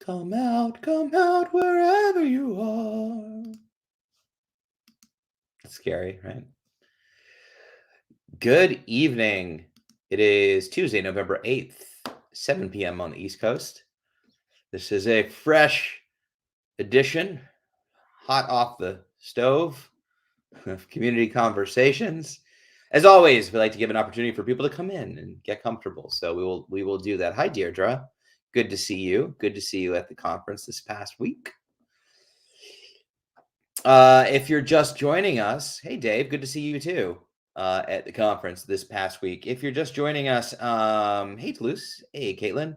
Come out wherever you are. It's scary, right? Good evening. It is Tuesday, November 8th, 7 p.m. on the East Coast. This is a fresh edition, hot off the stove, of Community Conversations. As always, we like to give an opportunity for people to come in and get comfortable. So we will do that. Hi, Deirdre. Good to see you. Good to see you at the conference this past week. If you're just joining us, hey, Dave, good to see you too at the conference this past week. If you're just joining us, hey, Toulouse, hey, Caitlin,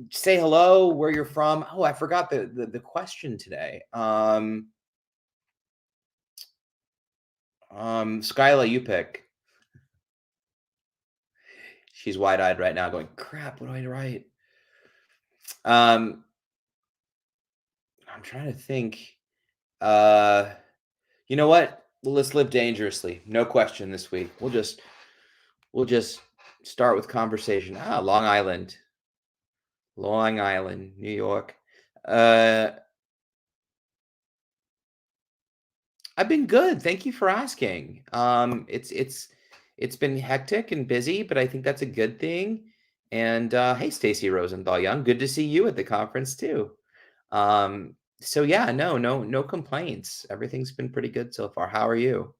say hello, where you're from. Oh, I forgot the question today. Skyla, you pick. She's wide-eyed right now going, crap, what do I write? I'm trying to think. You know what? Well, let's live dangerously. No question this week. We'll just start with conversation. Long Island, New York. I've been good. Thank you for asking. It's been hectic and busy, but I think that's a good thing. And hey, Stacy Rosenthal Young, good to see you at the conference too. So yeah, no complaints. Everything's been pretty good so far. How are you?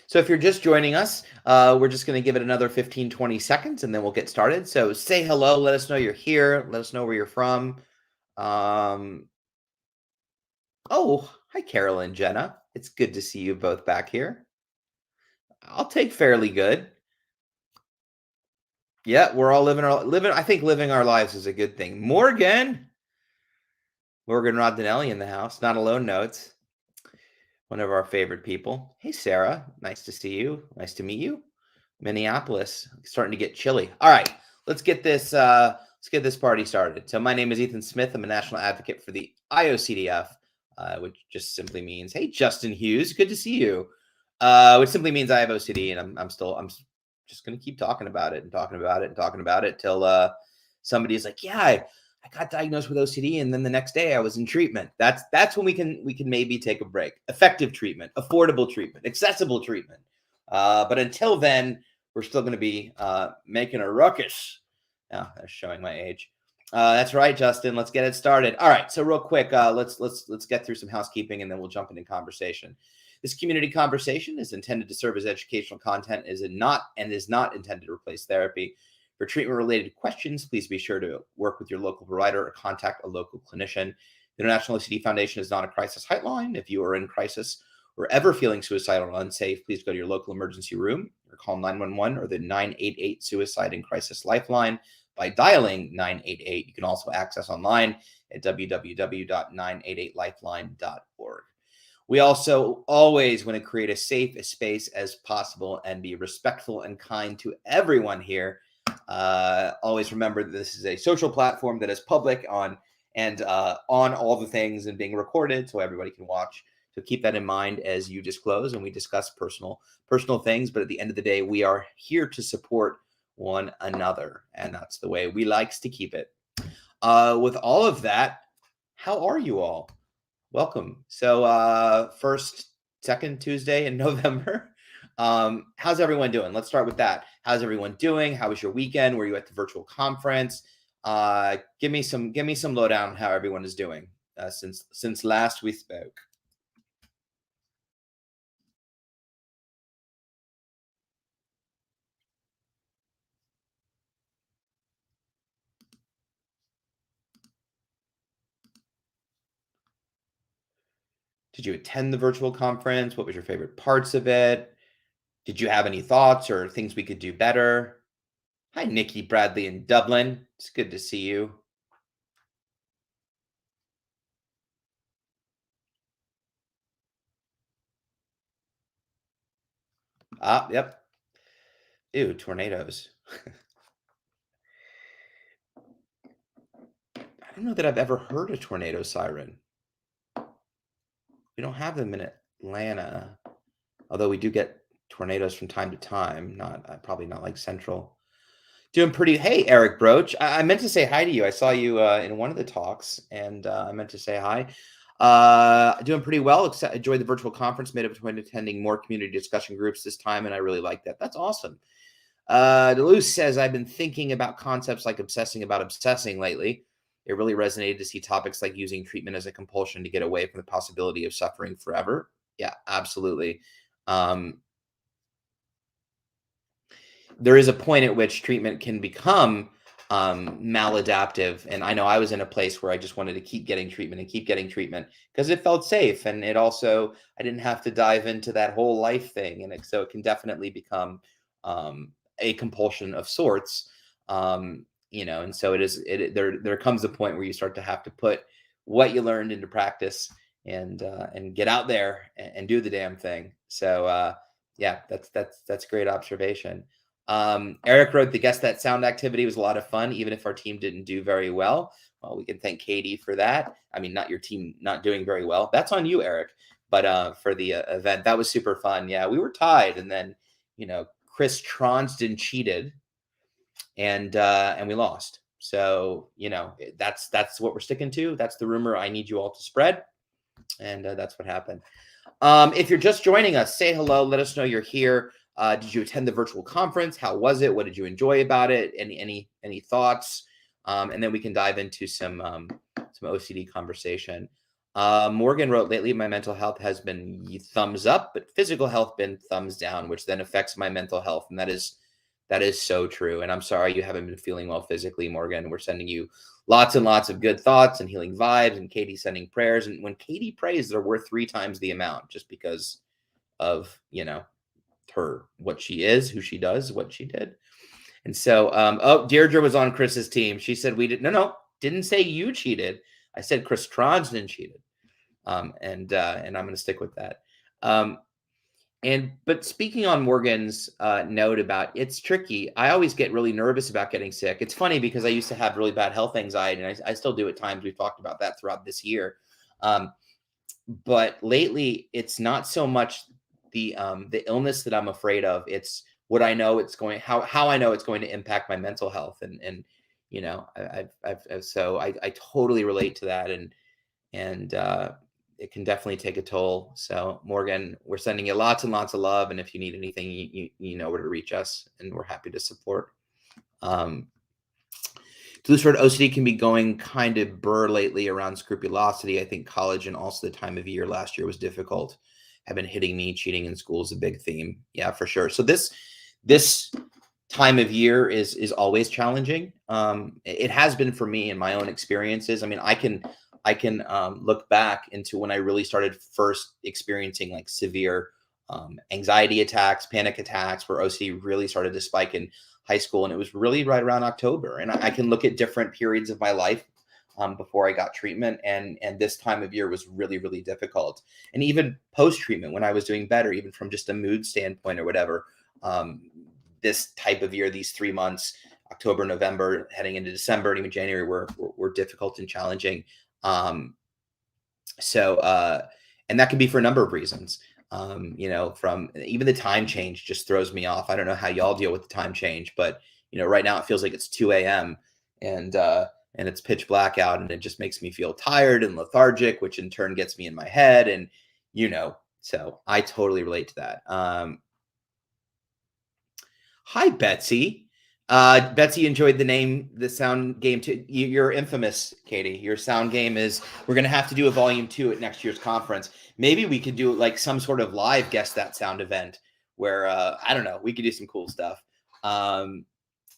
So if you're just joining us, we're just going to give it another 15, 20 seconds, and then we'll get started. So say hello. Let us know you're here. Let us know where you're from. Oh, hi, Carol and Jenna. It's good to see you both back here. I'll take fairly good. Yeah, we're all living. I think living our lives is a good thing. Morgan Rodinelli in the house. Not alone notes. One of our favorite people. Hey, Sarah. Nice to see you. Nice to meet you. Minneapolis. Starting to get chilly. All right, let's get this party started. So my name is Ethan Smith. I'm a national advocate for the IOCDF, which just simply means, hey, Justin Hughes, good to see you. Which simply means I have OCD, and I'm just going to keep talking about it till somebody's like, yeah, I got diagnosed with OCD, and then the next day I was in treatment. That's when we can maybe take a break. Effective treatment, affordable treatment, accessible treatment. But until then, we're still going to be making a ruckus. Now, that's showing my age. That's right, Justin. Let's get it started. All right. So real quick, let's get through some housekeeping, and then we'll jump into conversation. This community conversation is intended to serve as educational content, is not intended to replace therapy. For treatment-related questions, please be sure to work with your local provider or contact a local clinician. The International OCD Foundation is not a crisis hotline. If you are in crisis or ever feeling suicidal or unsafe, please go to your local emergency room or call 911 or the 988 Suicide and Crisis Lifeline by dialing 988. You can also access online at www.988lifeline.org. We also always want to create a safe space as possible and be respectful and kind to everyone here. Always remember that this is a social platform that is public on all the things and being recorded so everybody can watch. So keep that in mind as you disclose and we discuss personal things. But at the end of the day, we are here to support one another, and that's the way we likes to keep it. With all of that, how are you all? Welcome. So second Tuesday in November. How's everyone doing? Let's start with that. How's everyone doing? How was your weekend? Were you at the virtual conference? Give me some lowdown on how everyone is doing since last we spoke. Did you attend the virtual conference? What was your favorite parts of it? Did you have any thoughts or things we could do better? Hi, Nikki Bradley in Dublin. It's good to see you. Yep. Ew, tornadoes. I don't know that I've ever heard a tornado siren. We don't have them in Atlanta, although we do get tornadoes from time to time. Probably not like central. Doing pretty. Hey, Eric Broach. I meant to say hi to you. I saw you in one of the talks, and I meant to say hi. Doing pretty well. Enjoyed the virtual conference. Made up a point attending more community discussion groups this time, and I really like that. That's awesome. Deleuze says, I've been thinking about concepts like obsessing about obsessing lately. It really resonated to see topics like using treatment as a compulsion to get away from the possibility of suffering forever. Yeah, absolutely. Um, there is a point at which treatment can become maladaptive. And I know I was in a place where I just wanted to keep getting treatment and keep getting treatment because it felt safe. And it also, I didn't have to dive into that whole life thing. So it can definitely become a compulsion of sorts. And so there comes a point where you start to have to put what you learned into practice and get out there and do the damn thing. So yeah, that's great observation. Eric wrote, the guess that sound activity was a lot of fun, even if our team didn't do very well. Well, we can thank Katie for that. I mean, not your team not doing very well. That's on you, Eric. But for the event, that was super fun. Yeah, we were tied, and then Chris Tronsden cheated, and we lost. So that's what we're sticking to. That's the rumor I need you all to spread, and that's what happened. If you're just joining us, say hello. Let us know you're here. Did you attend the virtual conference? How was it? What did you enjoy about it? Any thoughts? And then we can dive into some OCD conversation. Morgan wrote, lately my mental health has been thumbs up, but physical health been thumbs down, which then affects my mental health. And that is so true. And I'm sorry you haven't been feeling well physically, Morgan. We're sending you lots and lots of good thoughts and healing vibes, and Katie sending prayers. And when Katie prays, they're worth 3 times the amount, just because of, her, what she is, who she does, what she did. And so, Deirdre was on Chris's team. She said, didn't say you cheated. I said Chris Tronsden cheated. And I'm going to stick with that. But speaking on Morgan's note about, it's tricky. I always get really nervous about getting sick. It's funny because I used to have really bad health anxiety, and I still do at times. We've talked about that throughout this year. But lately, it's not so much the illness that I'm afraid of. It's what I know how I know it's going to impact my mental health. And I totally relate to that. And it can definitely take a toll. So Morgan, we're sending you lots and lots of love. And if you need anything, you know where to reach us, and we're happy to support. Delusional OCD can be going kind of burr lately around scrupulosity. I think college and also the time of year last year was difficult. Have been hitting me. Cheating in school is a big theme. Yeah, for sure. So this time of year is always challenging. It has been for me in my own experiences. I mean, I can look back into when I really started first experiencing like severe anxiety attacks, panic attacks, where OCD really started to spike in high school. And it was really right around October. And I can look at different periods of my life before I got treatment. And this time of year was really, really difficult. And even post-treatment, when I was doing better, even from just a mood standpoint or whatever, this type of year, these 3 months, October, November, heading into December, and even January were difficult and challenging. And that can be for a number of reasons. From even the time change just throws me off. I don't know how y'all deal with the time change, but right now it feels like it's 2 a.m. and it's pitch black out, and it just makes me feel tired and lethargic, which in turn gets me in my head. And, so I totally relate to that. Hi, Betsy. Betsy enjoyed the sound game too. You're infamous, Katie. Your sound game we're going to have to do a volume 2 at next year's conference. Maybe we could do like some sort of live guess that sound event where, I don't know, we could do some cool stuff.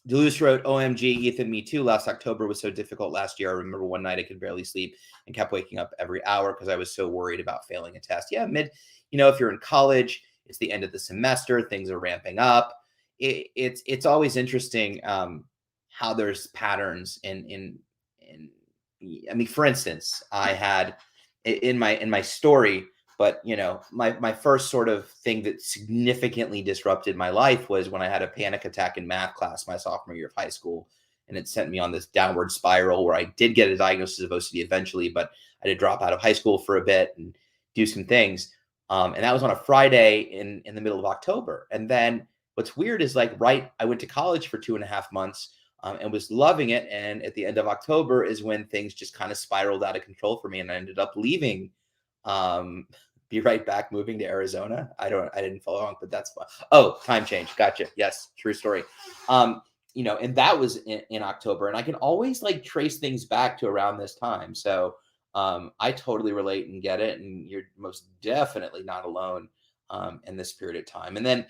Deleuze wrote, OMG, Ethan, me too. Last October was so difficult last year. I remember one night I could barely sleep and kept waking up every hour because I was so worried about failing a test. Yeah, if you're in college, it's the end of the semester, things are ramping up. It's always interesting how there's patterns in I mean, for instance, I had in my story, but my first sort of thing that significantly disrupted my life was when I had a panic attack in math class my sophomore year of high school, and it sent me on this downward spiral where I did get a diagnosis of OCD eventually, but I did drop out of high school for a bit and do some things. And that was on a Friday in the middle of October. And then What's weird is like, right, I went to college for 2.5 months and was loving it. And at the end of October is when things just kind of spiraled out of control for me. And I ended up leaving, um, be right back, moving to Arizona. I didn't follow along, but that's fun. Oh, time change. Gotcha. Yes, true story. And that was in October. And I can always like trace things back to around this time. So I totally relate and get it. And you're most definitely not alone in this period of time. And then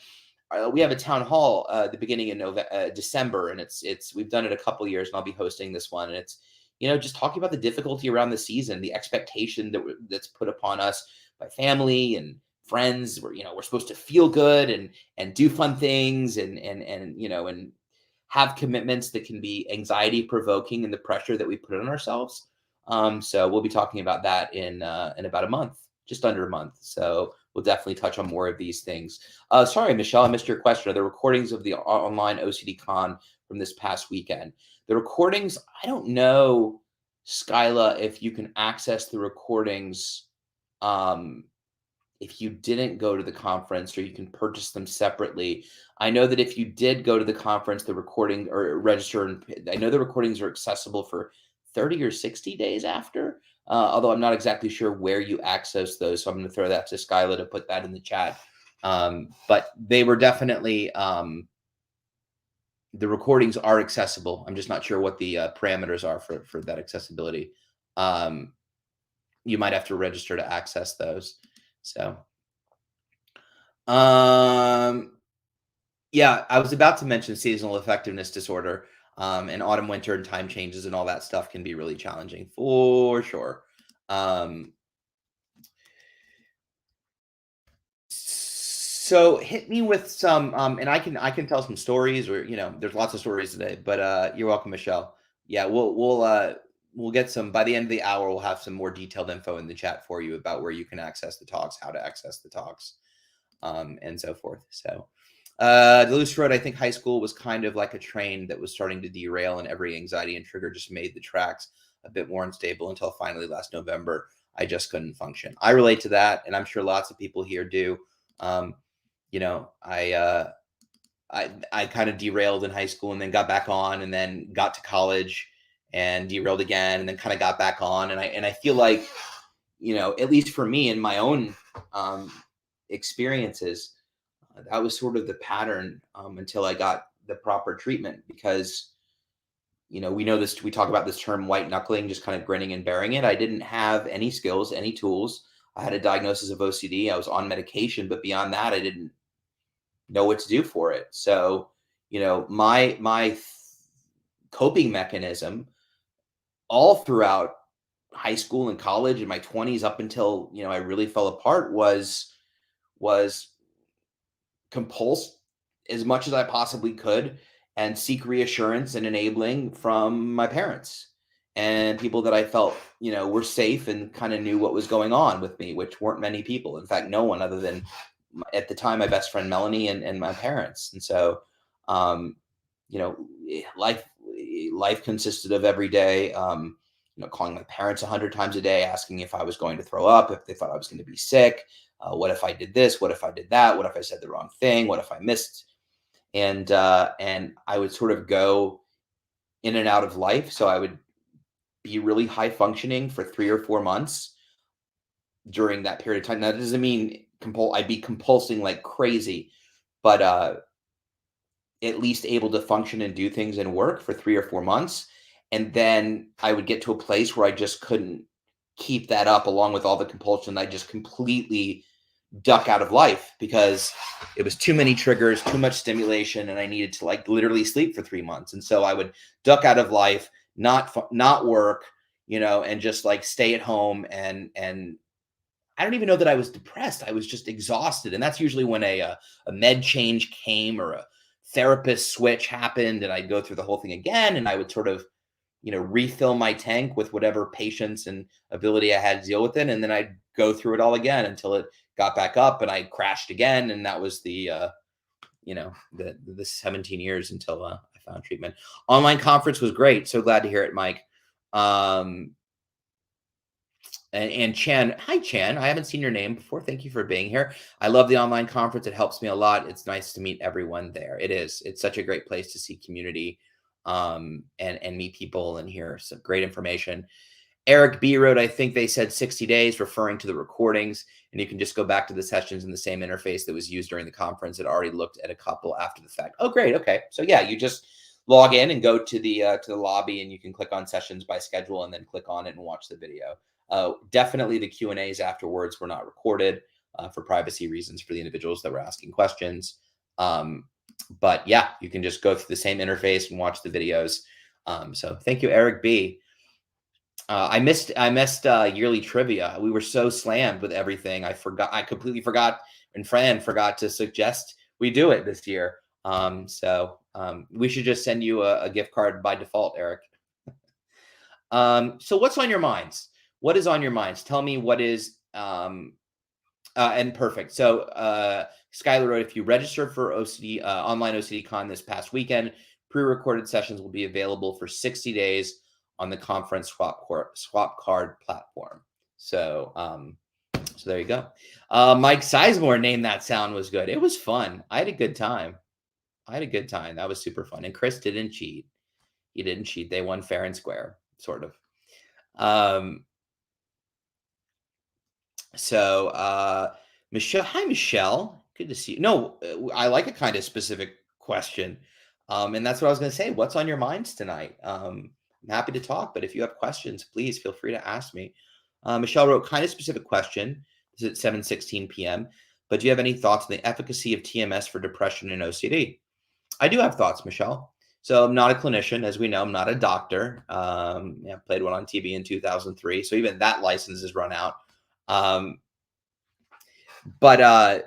we have a town hall at the beginning of December, and it's we've done it a couple years, and I'll be hosting this one. And it's just talking about the difficulty around the season, the expectation that's put upon us by family and friends. We're supposed to feel good and do fun things and have commitments that can be anxiety provoking and the pressure that we put on ourselves. So we'll be talking about that in about a month, just under a month. So we'll definitely touch on more of these things. Sorry, Michelle, I missed your question. Are the recordings of the online OCD Con from this past weekend? The recordings, I don't know, Skyla, if you can access the recordings if you didn't go to the conference, or you can purchase them separately. I know that if you did go to the conference, the recording or register, and I know the recordings are accessible for 30 or 60 days after. Although I'm not exactly sure where you access those, so I'm going to throw that to Skyla to put that in the chat. But they were definitely the recordings are accessible. I'm just not sure what the parameters are for that accessibility. You might have to register to access those. So, yeah, I was about to mention seasonal affectiveness disorder, and autumn, winter, and time changes and all that stuff can be really challenging for sure. So hit me with some, and I can tell some stories, or there's lots of stories today, but you're welcome, Michelle. Yeah, we'll get some by the end of the hour. We'll have some more detailed info in the chat for you about where you can access the talks, how to access the talks, and so forth. So, Duluth Road, I think high school was kind of like a train that was starting to derail, and every anxiety and trigger just made the tracks a bit more unstable until finally last November, I just couldn't function. I relate to that, and I'm sure lots of people here do. I kind of derailed in high school and then got back on, and then got to college and derailed again, and then kind of got back on. And I feel like, at least for me in my own experiences, that was sort of the pattern until I got the proper treatment, because we know this, we talk about this term white knuckling, just kind of grinning and bearing it. I didn't have any skills, any tools. I had a diagnosis of OCD. I was on medication, but beyond that, I didn't know what to do for it. So, my coping mechanism all throughout high school and college and my 20s up until, I really fell apart was compulse as much as I possibly could and seek reassurance and enabling from my parents and people that I felt, were safe and kind of knew what was going on with me, which weren't many people. In fact, no one other than at the time my best friend Melanie and my parents. And so, you know, life consisted of every day, calling my parents 100 times a day, asking if I was going to throw up, if they thought I was going to be sick. What if I did this? What if I did that? What if I said the wrong thing? What if I missed? And I would sort of go in and out of life. So I would be really high functioning for 3 or 4 months during that period of time. Now, that doesn't mean I'd be compulsing like crazy, but at least able to function and do things and work for 3 or 4 months. And then I would get to a place where I just couldn't keep that up along with all the compulsion. I just completely duck out of life because it was too many triggers, too much stimulation, and I needed to like literally sleep for 3 months. And so I would duck out of life, not work, and just like stay at home. And I don't even know that I was depressed. I was just exhausted. And that's usually when a med change came or a therapist switch happened, and I'd go through the whole thing again, and I would sort of refill my tank with whatever patience and ability I had to deal with it. And then I'd go through it all again until it got back up and I crashed again. And that was the 17 years until I found treatment. Online conference was great. So glad to hear it, Mike. And Chan, hi Chan, I haven't seen your name before. Thank you for being here. I love the online conference. It helps me a lot. It's nice to meet everyone there. It is. It's such a great place to see community and meet people and hear some great information. Eric B wrote, I think they said 60 days, referring to the recordings, and you can just go back to the sessions in the same interface that was used during the conference. It already looked at a couple after the fact. Oh, great. Okay. So yeah, you just log in and go to the lobby, and you can click on sessions by schedule and then click on it and watch the video. Definitely the Q&As afterwards were not recorded for privacy reasons for the individuals that were asking questions. But yeah, you can just go through the same interface and watch the videos. So thank you, Eric B. I missed yearly trivia. We were so slammed with everything. I completely forgot, and Fran forgot to suggest we do it this year. So we should just send you a gift card by default, Eric. So what's on your minds? What is on your minds? Tell me what is, and perfect. So Skylar wrote, if you registered for OCD, online OCDCon this past weekend, pre-recorded sessions will be available for 60 days on the conference swap card platform. So, so there you go. Mike Sizemore named that sound was good. It was fun. I had a good time. That was super fun. And Chris didn't cheat. He didn't cheat. They won fair and square, sort of. Michelle, hi, Michelle. Good to see you. No, I like a kind of specific question. And that's what I was going to say. What's on your minds tonight? I'm happy to talk, but if you have questions, please feel free to ask me. Michelle wrote, kind of specific question. This is at 7:16 p.m. But do you have any thoughts on the efficacy of TMS for depression and OCD? I do have thoughts, Michelle. So I'm not a clinician, as we know. I'm not a doctor. I played one on TV in 2003, so even that license is run out. But I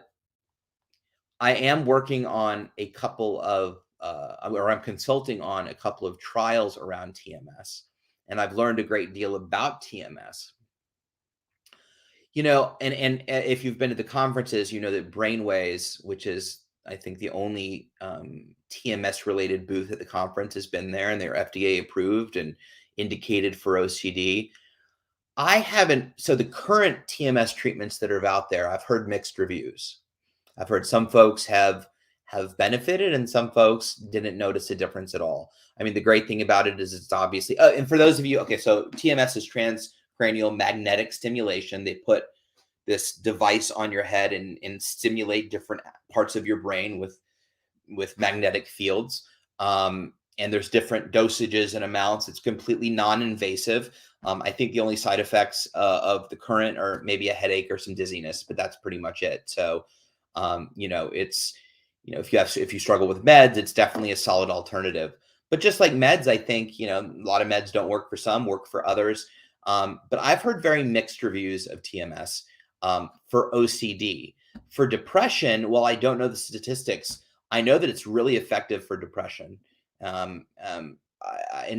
am working on a couple of, or I'm consulting on a couple of trials around TMS, and I've learned a great deal about TMS. You know, and if you've been to the conferences, you know that Brainways, which is I think the only TMS related booth at the conference, has been there, and they're FDA approved and indicated for OCD. I haven't. So the current TMS treatments that are out there, I've heard mixed reviews. I've heard some folks have benefited and some folks didn't notice a difference at all. I mean, the great thing about it is it's obviously, and for those of you, okay, so TMS is transcranial magnetic stimulation. They put this device on your head and stimulate different parts of your brain with magnetic fields. And there's different dosages and amounts. It's completely non-invasive. I think the only side effects of the current are maybe a headache or some dizziness, but that's pretty much it. So, it's, if you struggle with meds, it's definitely a solid alternative. But just like meds, I think, a lot of meds don't work for some, work for others. But I've heard very mixed reviews of TMS for OCD. For depression, while I don't know the statistics, I know that it's really effective for depression. And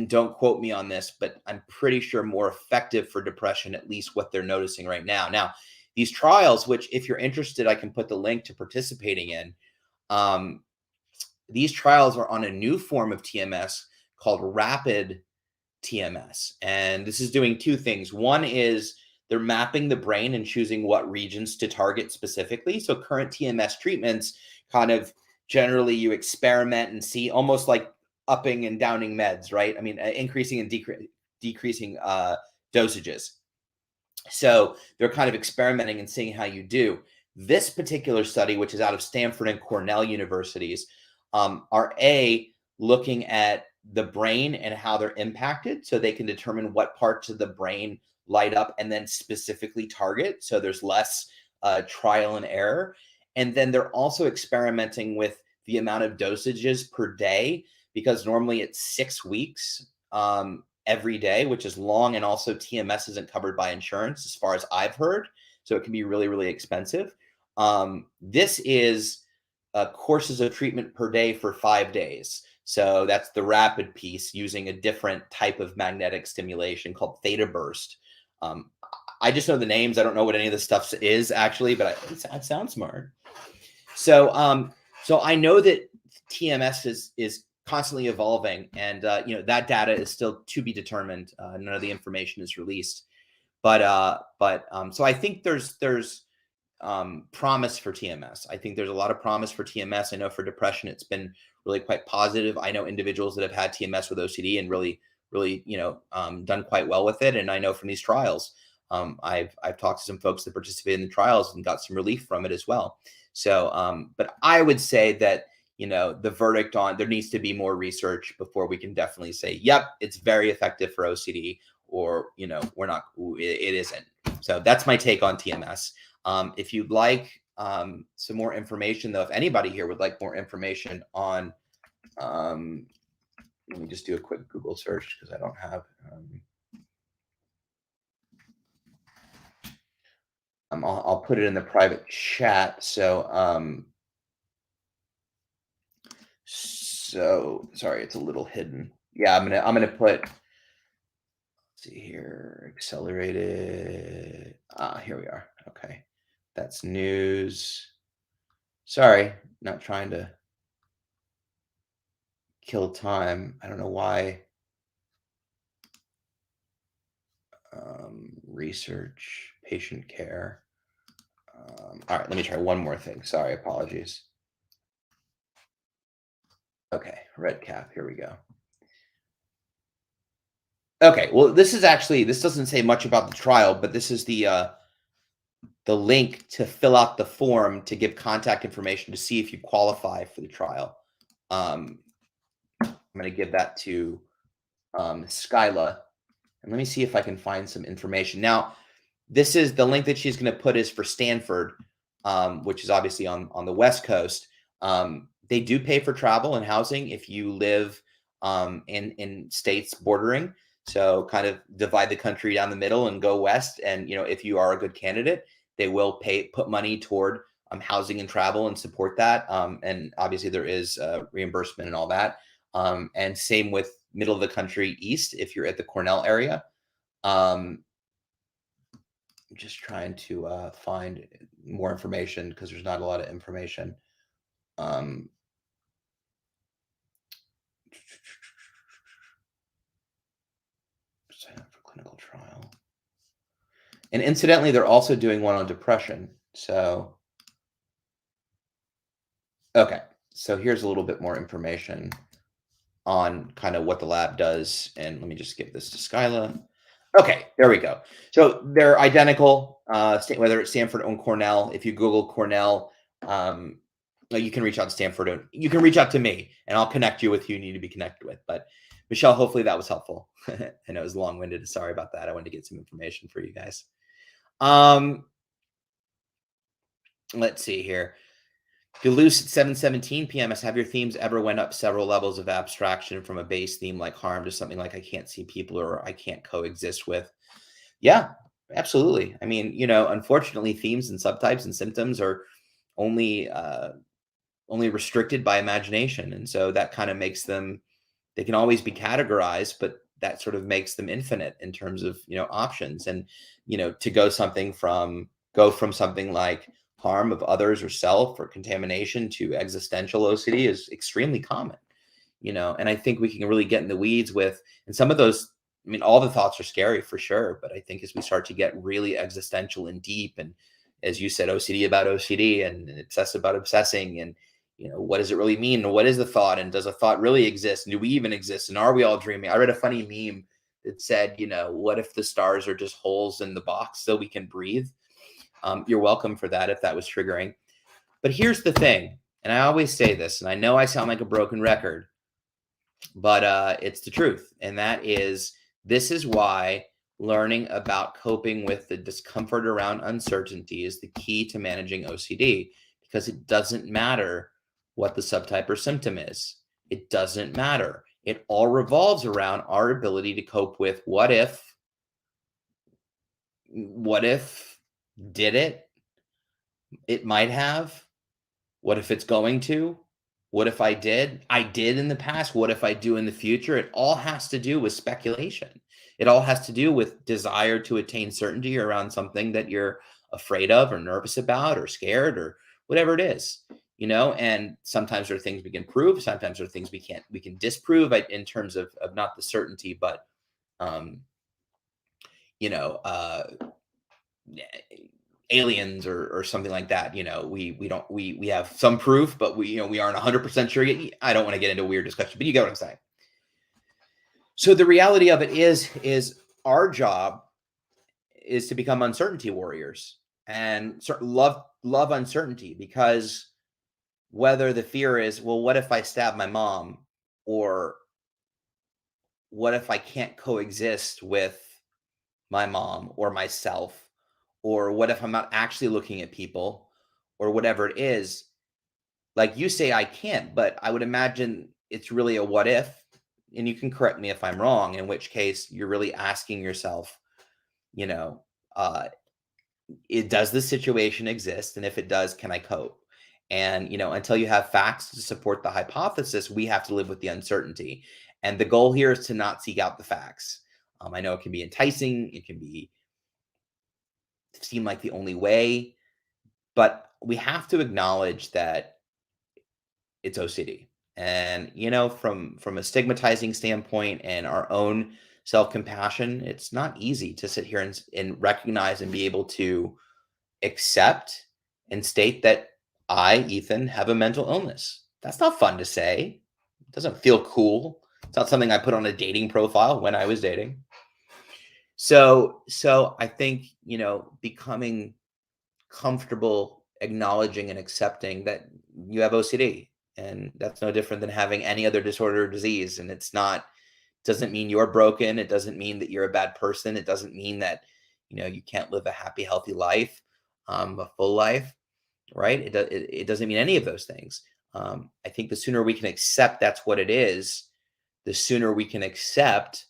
don't quote me on this, but I'm pretty sure more effective for depression, at least what they're noticing right now. Now, these trials, which if you're interested, I can put the link to participating in. These trials are on a new form of TMS called rapid TMS. And this is doing two things. One is they're mapping the brain and choosing what regions to target specifically. So current TMS treatments kind of generally you experiment and see, almost like upping and downing meds, right? I mean, increasing and decreasing dosages. So they're kind of experimenting and seeing how you do. This particular study, which is out of Stanford and Cornell universities, are looking at the brain and how they're impacted, so they can determine what parts of the brain light up and then specifically target. So there's less trial and error. And then they're also experimenting with the amount of dosages per day, because normally it's 6 weeks every day, which is long. And also TMS isn't covered by insurance as far as I've heard. So it can be really, really expensive. This is courses of treatment per day for 5 days. So that's the rapid piece, using a different type of magnetic stimulation called theta burst. I just know the names. I don't know what any of this stuff is actually, but it sounds smart. So, so I know that TMS is constantly evolving, and that data is still to be determined. None of the information is released, So I think there's promise for TMS. I think there's a lot of promise for TMS. I know for depression, it's been really quite positive. I know individuals that have had TMS with OCD and really, done quite well with it. And I know from these trials, I've talked to some folks that participated in the trials and got some relief from it as well. So, but I would say that, the verdict on there needs to be more research before we can definitely say, yep, it's very effective for OCD, or, we're not, it isn't. So that's my take on TMS. If you'd like some more information, though, if anybody here would like more information on, let me just do a quick Google search because I don't have. I'll put it in the private chat. So sorry, it's a little hidden. Yeah, I'm gonna put. Let's see here, accelerated. Here we are. Okay, that's news. Sorry, not trying to kill time. I don't know why. Research, patient care. All right, let me try one more thing. Sorry, apologies. Okay, red cap. Here we go. Okay, well, this doesn't say much about the trial, but this is the link to fill out the form to give contact information to see if you qualify for the trial. I'm going to give that to Skyla, and let me see if I can find some information. Now, this is the link that she's going to put is for Stanford, which is obviously on the West Coast. They do pay for travel and housing if you live in states bordering. So kind of divide the country down the middle and go west. And if you are a good candidate, they will put money toward housing and travel and support that. And obviously there is reimbursement and all that. And same with middle of the country east if you're at the Cornell area. I'm just trying to find more information because there's not a lot of information. Sign up for clinical trial. And incidentally, they're also doing one on depression. So, okay. So here's a little bit more information on kind of what the lab does. And let me just give this to Skyla. Okay, there we go. So they're identical, whether it's Stanford or Cornell. If you Google Cornell, you can reach out to Stanford. You can reach out to me, and I'll connect you with who you need to be connected with. But Michelle, hopefully that was helpful. I know it was long-winded. Sorry about that. I wanted to get some information for you guys. Let's see here. Deluce at 7:17 p.m. Have your themes ever went up several levels of abstraction from a base theme like harm to something like I can't see people or I can't coexist with? Yeah, absolutely. I mean, unfortunately, themes and subtypes and symptoms are only restricted by imagination, and so that kind of makes them. They can always be categorized, but that sort of makes them infinite in terms of options. And to go from something like harm of others or self or contamination to existential OCD is extremely common. And I think we can really get in the weeds with, and some of those, I mean, all the thoughts are scary for sure, but I think as we start to get really existential and deep, and as you said, OCD about OCD and obsessive about obsessing, and what does it really mean? And what is the thought? And does a thought really exist? And do we even exist? And are we all dreaming? I read a funny meme that said, what if the stars are just holes in the box so we can breathe? You're welcome for that if that was triggering. But here's the thing, and I always say this, and I know I sound like a broken record, but it's the truth. And that is, this is why learning about coping with the discomfort around uncertainty is the key to managing OCD, because it doesn't matter what the subtype or symptom is. It doesn't matter. It all revolves around our ability to cope with what if did it might have, what if it's going to, what if I did in the past, what if I do in the future. It all has to do with speculation. It all has to do with desire to attain certainty around something that you're afraid of or nervous about or scared or whatever it is. And sometimes there are things we can prove, sometimes there are things we can disprove in terms of not the certainty, but you know, aliens or something like that. We have some proof, but we aren't 100% sure yet. I don't want to get into a weird discussion, but you get what I'm saying. So the reality of it is our job is to become uncertainty warriors and love uncertainty, because whether the fear is, well, what if I stab my mom, or what if I can't coexist with my mom or myself, or what if I'm not actually looking at people, or whatever it is. Like you say, I can't, but I would imagine it's really a what if, and you can correct me if I'm wrong, in which case you're really asking yourself, you know, uh, does this situation exist? And if it does, can I cope? And, until you have facts to support the hypothesis, we have to live with the uncertainty. And the goal here is to not seek out the facts. I know it can be enticing. It can seem like the only way, but we have to acknowledge that it's OCD. And, from a stigmatizing standpoint and our own self-compassion, it's not easy to sit here and recognize and be able to accept and state that I, Ethan, have a mental illness. That's not fun to say. It doesn't feel cool. It's not something I put on a dating profile when I was dating. So I think, becoming comfortable acknowledging and accepting that you have OCD, and that's no different than having any other disorder or disease. And doesn't mean you're broken. It doesn't mean that you're a bad person. It doesn't mean that, you can't live a happy, healthy life, a full life, right? It doesn't mean any of those things. I think the sooner we can accept that's what it is, the sooner we can accept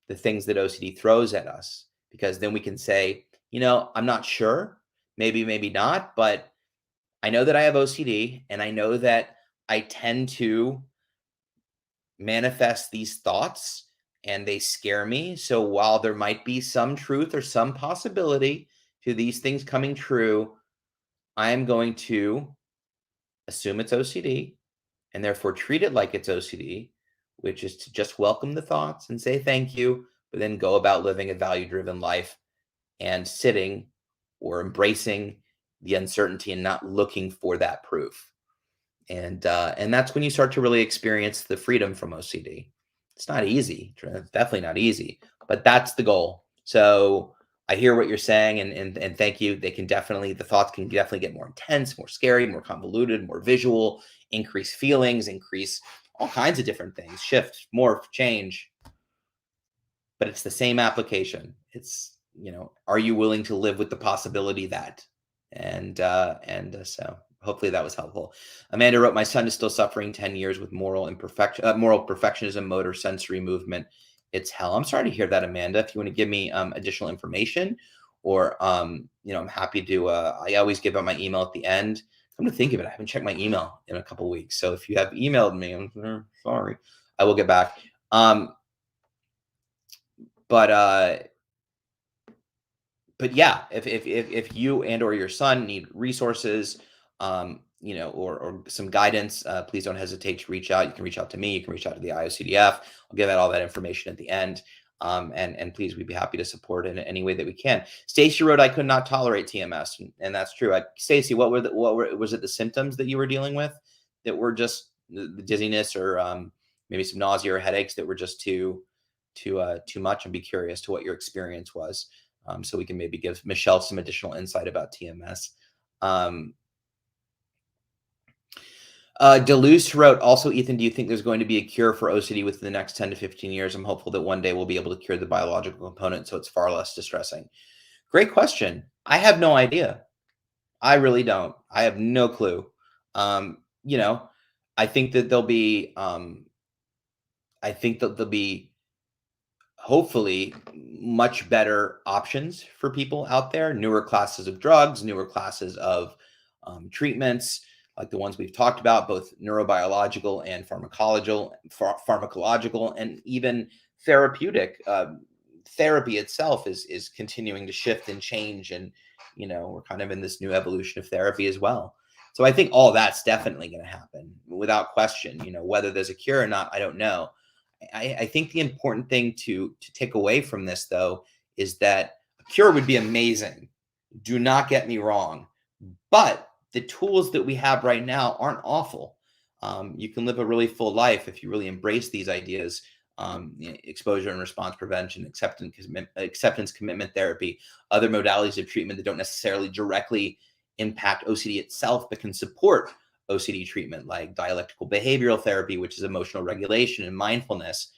the things that OCD throws at us, because then we can say, I'm not sure, maybe not, but I know that I have OCD, and I know that I tend to manifest these thoughts and they scare me. So while there might be some truth or some possibility to these things coming true, I am going to assume it's OCD and therefore treat it like it's OCD, which is to just welcome the thoughts and say thank you, but then go about living a value-driven life and sitting or embracing the uncertainty and not looking for that proof. And that's when you start to really experience the freedom from OCD. It's not easy. It's definitely not easy, but that's the goal. So I hear what you're saying, and thank you. The thoughts can definitely get more intense, more scary, more convoluted, more visual, increase feelings, increase all kinds of different things, shift, morph, change. But it's the same application. It's, are you willing to live with the possibility that? So hopefully that was helpful. Amanda wrote, my son is still suffering 10 years with moral perfectionism, motor, sensory movement. It's hell. I'm sorry to hear that, Amanda. If you want to give me additional information, or, I'm happy to, I always give out my email at the end. I'm going to think of it. I haven't checked my email in a couple of weeks. So if you have emailed me, I'm sorry, I will get back. But yeah, if you and or your son need resources, or some guidance, please don't hesitate to reach out. You can reach out to me. You can reach out to the IOCDF. I'll give out all that information at the end. And please, we'd be happy to support in any way that we can. Stacy wrote, I could not tolerate TMS, and that's true. Stacy, was it the symptoms that you were dealing with that were just the dizziness, or maybe some nausea or headaches that were just too much? And be curious to what your experience was. So we can maybe give Michelle some additional insight about TMS. Deleuze wrote, also, Ethan, do you think there's going to be a cure for OCD within the next 10 to 15 years? I'm hopeful that one day we'll be able to cure the biological component so it's far less distressing. Great question. I have no idea. I really don't. I have no clue. I think that there'll be, hopefully much better options for people out there, newer classes of drugs, newer classes of treatments, like the ones we've talked about, both neurobiological and pharmacological, and even therapeutic. Therapy itself is continuing to shift and change, and we're kind of in this new evolution of therapy as well. So I think all that's definitely going to happen without question. Whether there's a cure or not, I don't know. I think the important thing to take away from this, though, is that a cure would be amazing. Do not get me wrong. But the tools that we have right now aren't awful. You can live a really full life if you really embrace these ideas. Exposure and response prevention, acceptance commitment therapy, other modalities of treatment that don't necessarily directly impact OCD itself, but can support OCD treatment, like dialectical behavioral therapy, which is emotional regulation and mindfulness.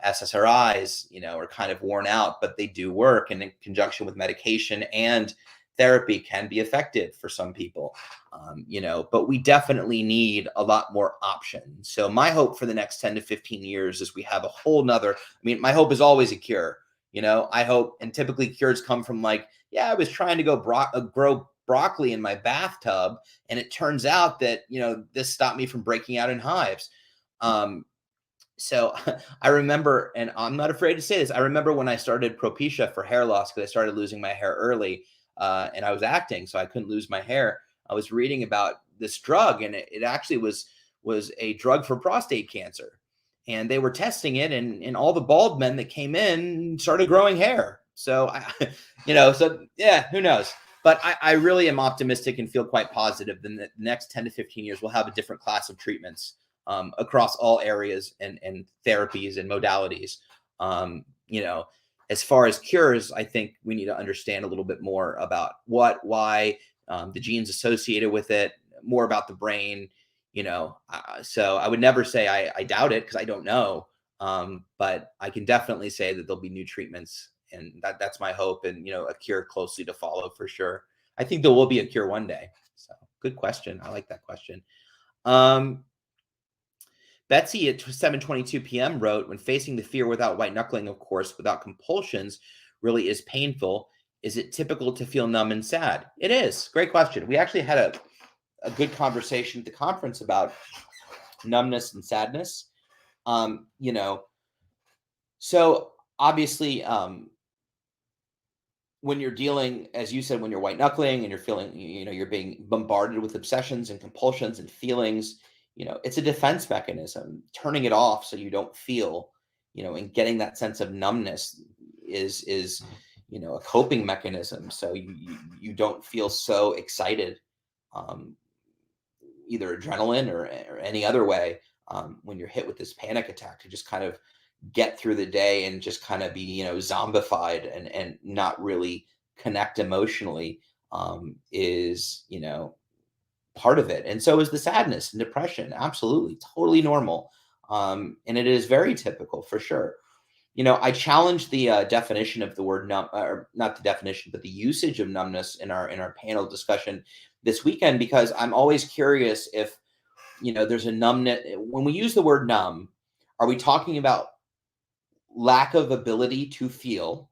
SSRIs, are kind of worn out, but they do work, and in conjunction with medication and therapy can be effective for some people. But we definitely need a lot more options. So my hope for the next 10 to 15 years is we have a whole nother, my hope is always a cure. I hope, and typically cures come from like, I was trying to grow broccoli in my bathtub, and it turns out that, this stopped me from breaking out in hives. So I remember, and I'm not afraid to say this, I remember when I started Propecia for hair loss, because I started losing my hair early, and I was acting, so I couldn't lose my hair. I was reading about this drug, and it actually was a drug for prostate cancer. And they were testing it, and all the bald men that came in started growing hair. So, who knows? But I really am optimistic and feel quite positive that in the next 10 to 15 years, we'll have a different class of treatments across all areas and therapies and modalities. As far as cures, I think we need to understand a little bit more about why, the genes associated with it, more about the brain. So I would never say I doubt it, because I don't know. But I can definitely say that there'll be new treatments, and that's my hope, and a cure closely to follow for sure. I think there will be a cure one day. So good question. I like that question. Betsy at 7:22 p.m. wrote, when facing the fear without white knuckling, of course, without compulsions, really is painful. Is it typical to feel numb and sad? It is. Great question. We actually had a good conversation at the conference about numbness and sadness. So obviously, when you're dealing, as you said, when you're white knuckling and you're feeling, you're being bombarded with obsessions and compulsions and feelings, it's a defense mechanism. Turning it off so you don't feel, and getting that sense of numbness is a coping mechanism. So you don't feel so excited, either adrenaline or any other way, when you're hit with this panic attack, to just kind of get through the day and just kind of be, zombified and not really connect emotionally, is, part of it. And so is the sadness and depression. Absolutely. Totally normal. And it is very typical for sure. I challenged the definition of the word numb, or not the definition, but the usage of numbness in our panel discussion this weekend, because I'm always curious if, there's a numbness. When we use the word numb, are we talking about lack of ability to feel,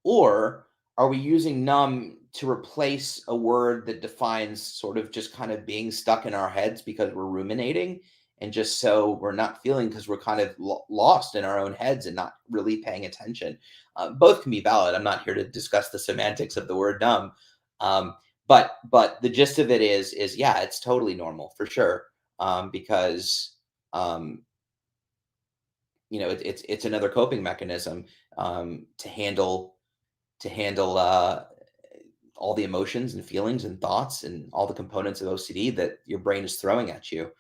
or are we using numb to replace a word that defines sort of just kind of being stuck in our heads because we're ruminating, and just so we're not feeling because we're kind of lost in our own heads and not really paying attention? Both can be valid. I'm not here to discuss the semantics of the word numb. But the gist of it is yeah, it's totally normal for sure. Because it's another coping mechanism, to handle all the emotions and feelings and thoughts and all the components of OCD that your brain is throwing at you.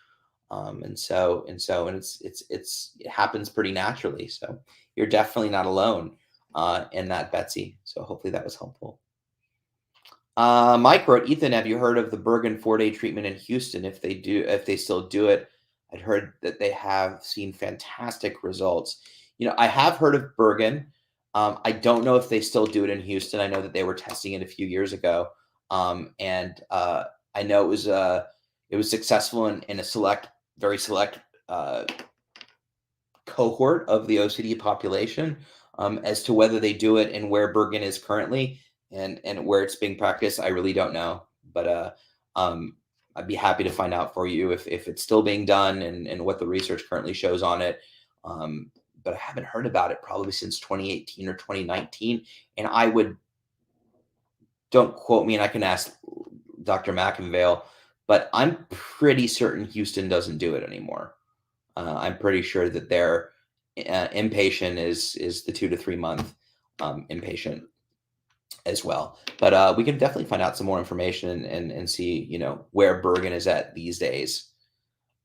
And it happens pretty naturally. So you're definitely not alone in that, Betsy. So hopefully that was helpful. Mike wrote, Ethan, have you heard of the Bergen 4-day treatment in Houston? If they still do it, I'd heard that they have seen fantastic results. I have heard of Bergen. I don't know if they still do it in Houston. I know that they were testing it a few years ago. And I know it was successful in a very select cohort of the OCD population. As to whether they do it and where Bergen is currently and where it's being practiced, I really don't know. But I'd be happy to find out for you if it's still being done and what the research currently shows on it. But I haven't heard about it probably since 2018 or 2019. And don't quote me, and I can ask Dr. McInvale, but I'm pretty certain Houston doesn't do it anymore. I'm pretty sure that their inpatient is the 2 to 3 month. inpatient as well. But we can definitely find out some more information and see, where Bergen is at these days.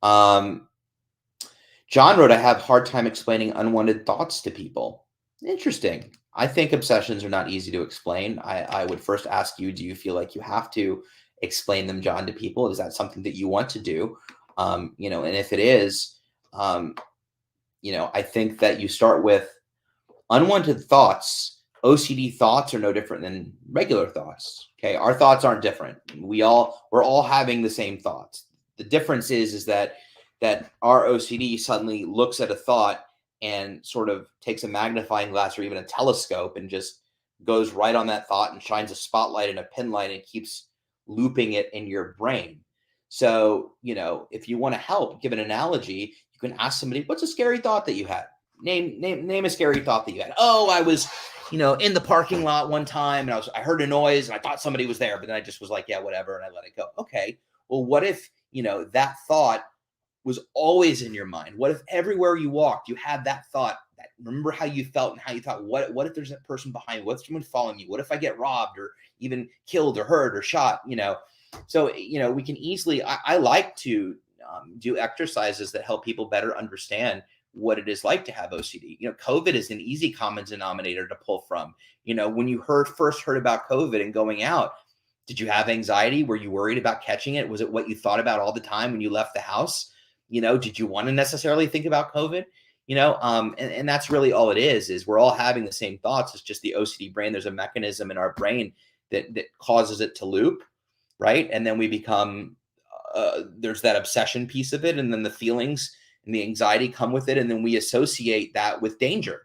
John wrote, I have a hard time explaining unwanted thoughts to people. Interesting. I think obsessions are not easy to explain. I would first ask you, do you feel like you have to explain them, John, to people? Is that something that you want to do? And if it is, I think that you start with unwanted thoughts. OCD thoughts are no different than regular thoughts. Okay. Our thoughts aren't different. We're all having the same thoughts. The difference is that our OCD suddenly looks at a thought and sort of takes a magnifying glass or even a telescope and just goes right on that thought and shines a spotlight and a pin light and keeps looping it in your brain. So, if you want to help, give an analogy, you can ask somebody, what's a scary thought that you had? Name a scary thought that you had. Oh, I was, in the parking lot one time and I heard a noise and I thought somebody was there, but then I just was like, yeah, whatever. And I let it go. Okay. Well, what if, that thought was always in your mind? What if everywhere you walked, you had that thought, that remember how you felt and how you thought, what if there's a person behind me? What if someone following me? What if I get robbed or even killed or hurt or shot, So, we can easily, I like to do exercises that help people better understand what it is like to have OCD. COVID is an easy common denominator to pull from. When you first heard about COVID and going out, did you have anxiety? Were you worried about catching it? Was it what you thought about all the time when you left the house? Did you want to necessarily think about COVID? And that's really all it is we're all having the same thoughts. It's just the OCD brain. There's a mechanism in our brain that causes it to loop, right? And then we become, there's that obsession piece of it. And then the feelings and the anxiety come with it. And then we associate that with danger.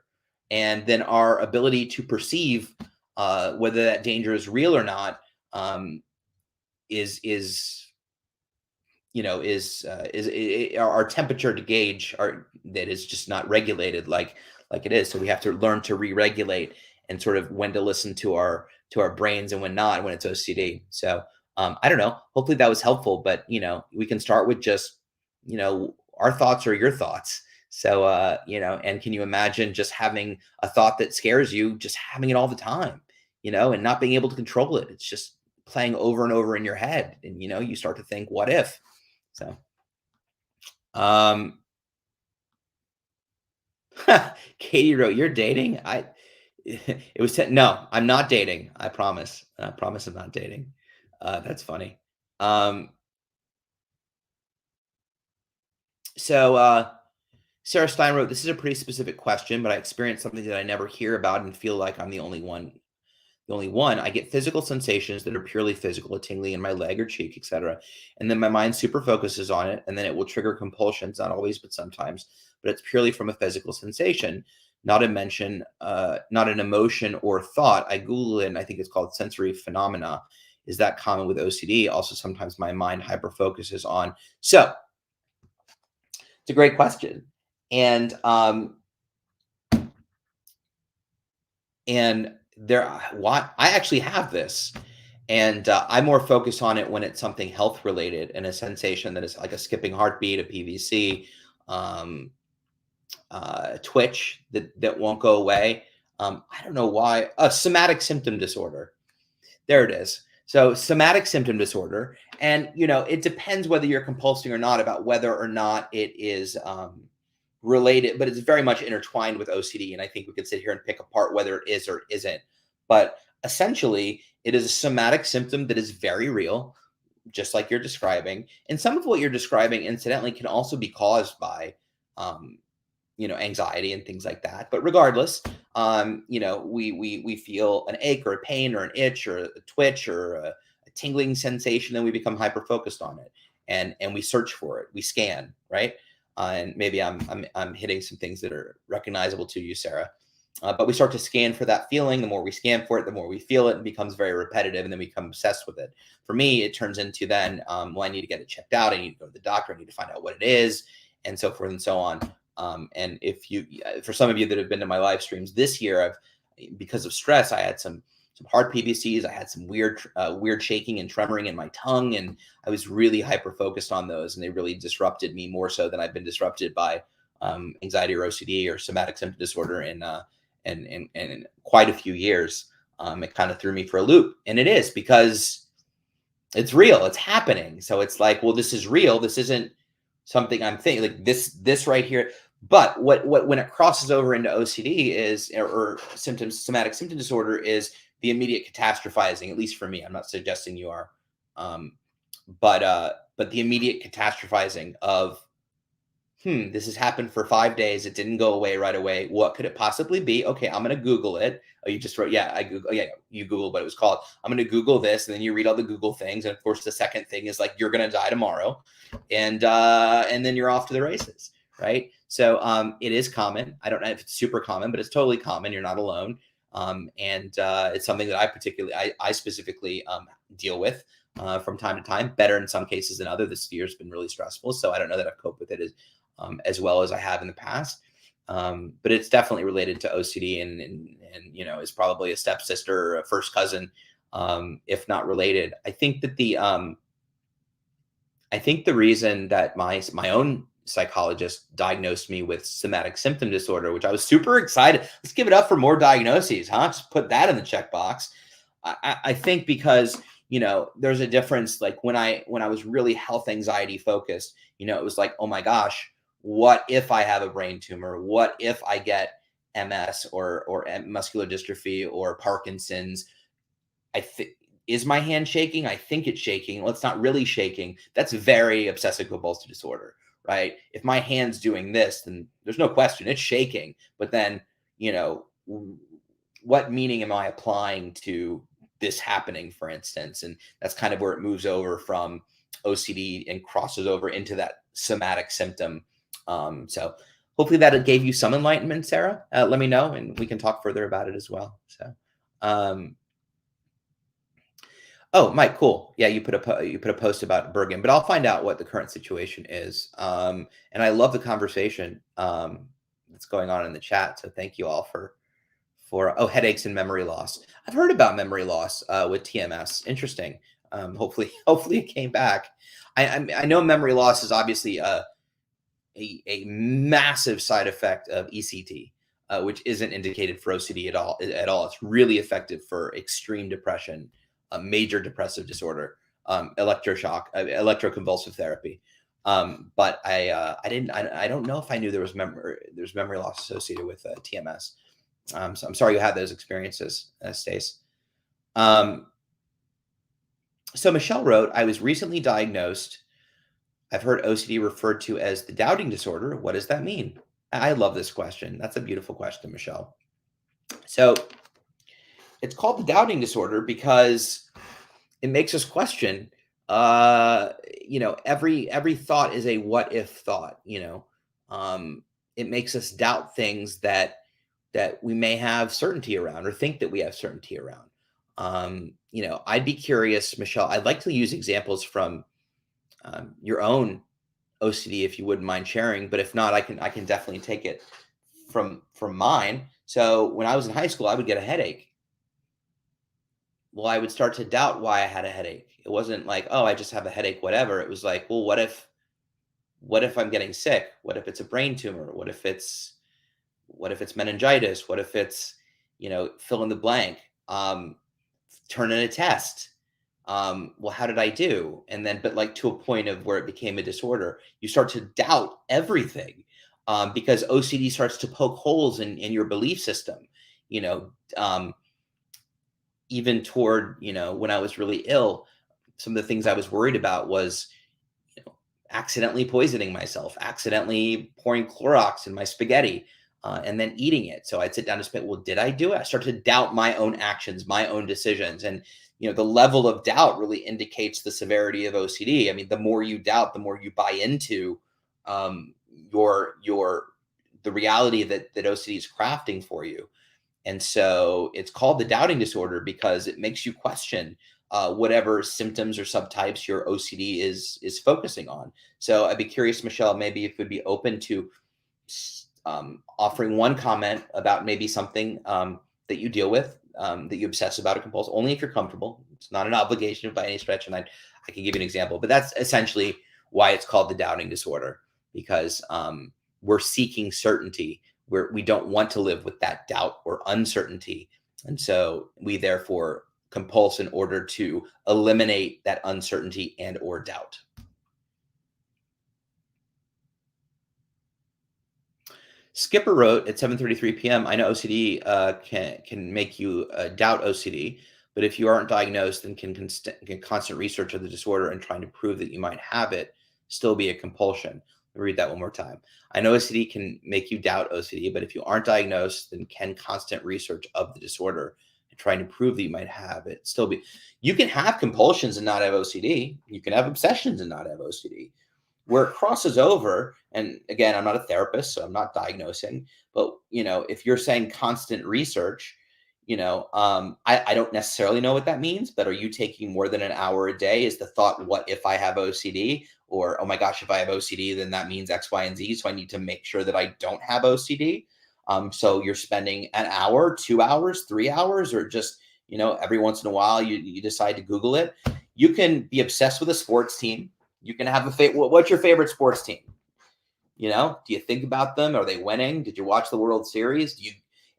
And then our ability to perceive whether that danger is real or not is our temperature to gauge that is just not regulated like it is. So we have to learn to re-regulate and sort of when to listen to our brains and when not, when it's OCD. So I don't know. Hopefully that was helpful, but we can start with just, our thoughts are your thoughts. So, and can you imagine just having a thought that scares you, just having it all the time, and not being able to control it? It's just playing over and over in your head. And, you start to think, what if? So, Katie wrote, you're dating? It was, no, I'm not dating. I promise. I promise I'm not dating. That's funny. So Sarah Stein wrote, this is a pretty specific question, but I experienced something that I never hear about and feel like I'm the only one. I get physical sensations that are purely physical, a tingling in my leg or cheek, etc. And then my mind super focuses on it, and then it will trigger compulsions, not always, but sometimes. But it's purely from a physical sensation, not not an emotion or thought. I Google it, and I think it's called sensory phenomena. Is that common with OCD? Also, sometimes my mind hyper focuses on. So it's a great question. And I actually have this, and I more focus on it when it's something health related and a sensation that is like a skipping heartbeat, a PVC, twitch that won't go away. I don't know why. A somatic symptom disorder. There it is. So somatic symptom disorder, and it depends whether you're compulsing or not about whether or not it is related, but it's very much intertwined with OCD. And I think we could sit here and pick apart whether it is or isn't. But essentially, it is a somatic symptom that is very real, just like you're describing. And some of what you're describing, incidentally, can also be caused by, anxiety and things like that. But regardless, we feel an ache or a pain or an itch or a twitch or a tingling sensation, then we become hyper focused on it, and we search for it. We scan, right? And maybe I'm hitting some things that are recognizable to you, Sarah. But we start to scan for that feeling. The more we scan for it, the more we feel it, and becomes very repetitive, and then we become obsessed with it. For me, it turns into then, well, I need to get it checked out. I need to go to the doctor. I need to find out what it is, and so forth and so on. And for some of you that have been to my live streams this year, because of stress, I had some hard PVCs. I had some weird shaking and tremoring in my tongue, and I was really hyper focused on those, and they really disrupted me more so than I've been disrupted by anxiety or OCD or somatic symptom disorder in quite a few years. It kind of threw me for a loop, and it is because it's real, it's happening. So it's like, well, this is real. This isn't something I'm thinking, like this right here. But what when it crosses over into OCD is, or symptoms, somatic symptom disorder, is the immediate catastrophizing. At least for me, I'm not suggesting you are, um, but the immediate catastrophizing of, this has happened for 5 days. It didn't go away right away. What could it possibly be? Okay, I'm going to Google it. Oh, you just wrote, yeah, I Google, yeah, you Googled what it was called. I'm going to Google this. And then you read all the Google things. And of course, the second thing is like, you're going to die tomorrow. And then you're off to the races, right? So it is common. I don't know if it's super common, but it's totally common. You're not alone. It's something that I specifically deal with from time to time, better in some cases than other. This year's been really stressful. So I don't know that I've coped with it as well as I have in the past. But it's definitely related to OCD and is probably a stepsister or a first cousin, if not related. I think that the reason that my own psychologist diagnosed me with somatic symptom disorder, which I was super excited. Let's give it up for more diagnoses, huh? Just put that in the checkbox. I think because, there's a difference. Like when I was really health anxiety focused, it was like, oh my gosh, what if I have a brain tumor? What if I get MS or muscular dystrophy or Parkinson's? Is my hand shaking? I think it's shaking. Well, it's not really shaking. That's very obsessive compulsive disorder, right? If my hand's doing this, then there's no question it's shaking. But then, what meaning am I applying to this happening, for instance? And that's kind of where it moves over from OCD and crosses over into that somatic symptom. So hopefully that gave you some enlightenment, Sarah. Let me know and we can talk further about it as well. So, oh, Mike, cool. Yeah, you put a post about Bergen, but I'll find out what the current situation is. And I love the conversation that's going on in the chat. So thank you all for headaches and memory loss. I've heard about memory loss with TMS. Interesting. Hopefully it came back. I know memory loss is obviously a massive side effect of ECT, which isn't indicated for OCD at all. It's really effective for extreme depression, major depressive disorder, electroconvulsive therapy. But I don't know if I knew there's memory loss associated with TMS. So I'm sorry you had those experiences, Stace. So Michelle wrote, I was recently diagnosed. I've heard OCD referred to as the doubting disorder. What does that mean? I love this question. That's a beautiful question, Michelle. So it's called the doubting disorder because it makes us question, every thought is a what if thought, it makes us doubt things that we may have certainty around or think that we have certainty around. I'd be curious, Michelle, I'd like to use examples from your own OCD, if you wouldn't mind sharing, but if not, I can definitely take it from mine. So when I was in high school, I would get a headache. Well, I would start to doubt why I had a headache. It wasn't like, oh, I just have a headache, whatever. It was like, well, what if I'm getting sick? What if it's a brain tumor? What if it's meningitis? What if it's, fill in the blank, turn in a test. Well, how did I do? And then, but like to a point of where it became a disorder, you start to doubt everything because OCD starts to poke holes in your belief system, even toward, when I was really ill, some of the things I was worried about was, accidentally poisoning myself, accidentally pouring Clorox in my spaghetti, and then eating it. So I'd sit down and spit, well, did I do it? I start to doubt my own actions, my own decisions. And, the level of doubt really indicates the severity of OCD. I mean, the more you doubt, the more you buy into the reality that OCD is crafting for you. And so it's called the doubting disorder because it makes you question whatever symptoms or subtypes your OCD is focusing on. So I'd be curious, Michelle, maybe if you'd be open to offering one comment about maybe something that you deal with, that you obsess about or compulse, only if you're comfortable. It's not an obligation by any stretch, and I can give you an example. But that's essentially why it's called the doubting disorder, because we're seeking certainty we don't want to live with that doubt or uncertainty. And so we therefore compulse in order to eliminate that uncertainty and or doubt. Skipper wrote at 7:33 p.m. I know OCD can make you doubt OCD, but if you aren't diagnosed, then can constant research of the disorder and trying to prove that you might have it still be a compulsion. Let me read that one more time. I know OCD can make you doubt OCD, but if you aren't diagnosed, then can constant research of the disorder and trying to prove that you might have it still be. You can have compulsions and not have OCD. You can have obsessions and not have OCD. Where it crosses over, and again, I'm not a therapist, so I'm not diagnosing, but if you're saying constant research, I don't necessarily know what that means, but are you taking more than an hour a day? Is the thought, what if I have OCD? Or, oh my gosh, if I have OCD, then that means X, Y, and Z. So I need to make sure that I don't have OCD. So you're spending an hour, 2 hours, 3 hours, or just, every once in a while you decide to Google it. You can be obsessed with a sports team. You can have what's your favorite sports team? Do you think about them? Are they winning? Did you watch the World Series?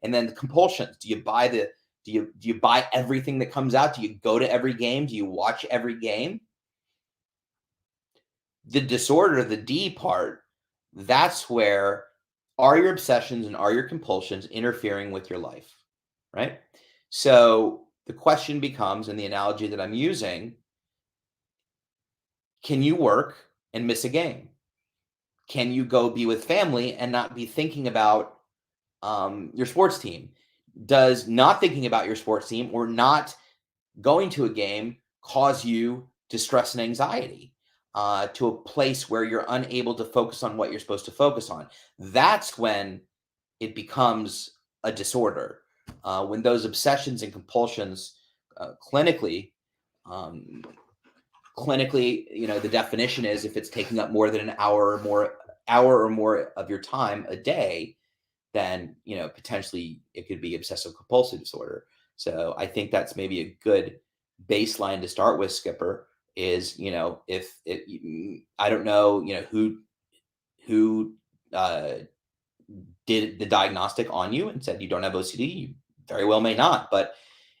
And then the compulsions. Do you buy everything that comes out? Do you go to every game? Do you watch every game? The disorder, the D part, that's where are your obsessions and are your compulsions interfering with your life, right? So the question becomes, and the analogy that I'm using, can you work and miss a game? Can you go be with family and not be thinking about your sports team? Does not thinking about your sports team or not going to a game cause you distress and anxiety to a place where you're unable to focus on what you're supposed to focus on? That's when it becomes a disorder. When those obsessions and compulsions clinically, the definition is if it's taking up more than an hour or more of your time a day, then potentially it could be obsessive compulsive disorder. So I think that's maybe a good baseline to start with, Skipper, is if I don't know who did the diagnostic on you and said you don't have OCD. You very well may not, but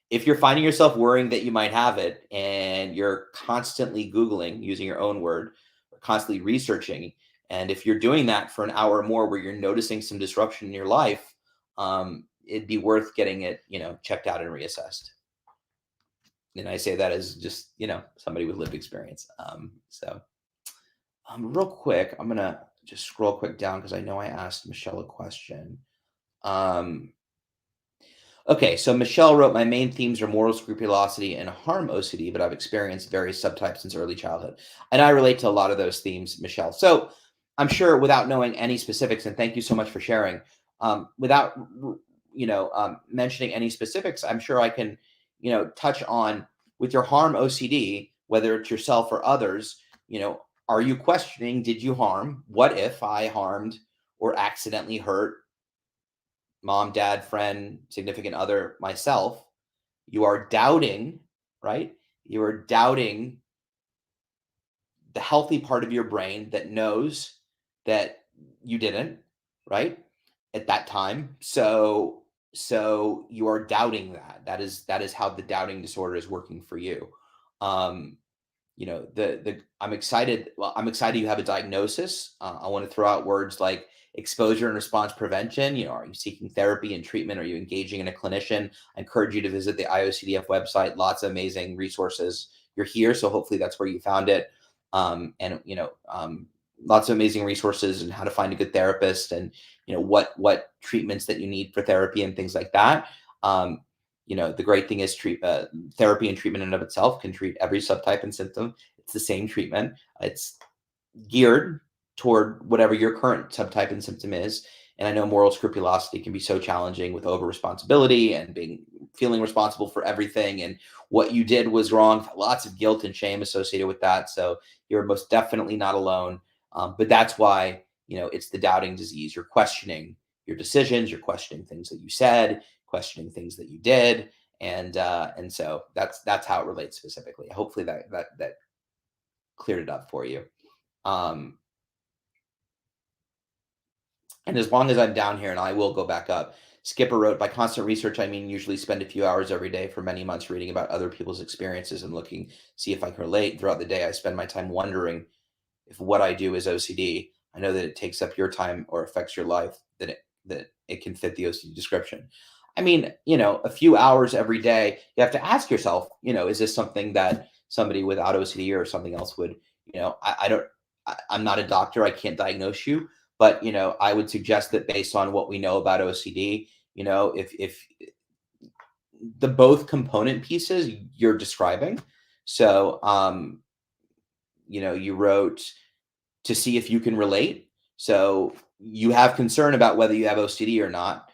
if you're finding yourself worrying that you might have it and you're constantly Googling, using your own word, or constantly researching, and if you're doing that for an hour or more where you're noticing some disruption in your life, it'd be worth getting it, checked out and reassessed. And I say that as just, somebody with lived experience. Real quick, I'm going to just scroll quick down because I know I asked Michelle a question. Okay, so Michelle wrote, my main themes are moral scrupulosity and harm OCD, but I've experienced various subtypes since early childhood. And I relate to a lot of those themes, Michelle. So I'm sure without knowing any specifics, and thank you so much for sharing, without, mentioning any specifics, I'm sure I can, touch on with your harm OCD, whether it's yourself or others, are you questioning, did you harm? What if I harmed or accidentally hurt mom, dad, friend, significant other, myself? You are doubting, right? You are doubting the healthy part of your brain that knows that you didn't, right? At that time. So you are doubting that. That is how the doubting disorder is working for you. I'm excited. Well, I'm excited you have a diagnosis. I want to throw out words like exposure and response prevention. Are you seeking therapy and treatment? Are you engaging in a clinician? I encourage you to visit the IOCDF website. Lots of amazing resources. You're here, so hopefully that's where you found it. Lots of amazing resources and how to find a good therapist, and what treatments that you need for therapy and things like that. The great thing is therapy and treatment in and of itself can treat every subtype and symptom. It's the same treatment. It's geared toward whatever your current subtype and symptom is. And I know moral scrupulosity can be so challenging with over responsibility and feeling responsible for everything, and what you did was wrong. Lots of guilt and shame associated with that. So you're most definitely not alone. But that's why, it's the doubting disease. You're questioning your decisions. You're questioning things that you said, questioning things that you did. And so that's how it relates specifically. Hopefully that cleared it up for you. And as long as I'm down here, and I will go back up, Skipper wrote, by constant research, I mean usually spend a few hours every day for many months reading about other people's experiences and looking, see if I can relate. Throughout the day, I spend my time wondering if what I do is OCD. I know that it takes up your time or affects your life, that it can fit the OCD description. I mean, a few hours every day, you have to ask yourself, is this something that somebody without OCD or something else would, I don't, I'm not a doctor. I can't diagnose you, but, I would suggest that based on what we know about OCD, if the both component pieces you're describing. So, you wrote to see if you can relate. So you have concern about whether you have OCD or not.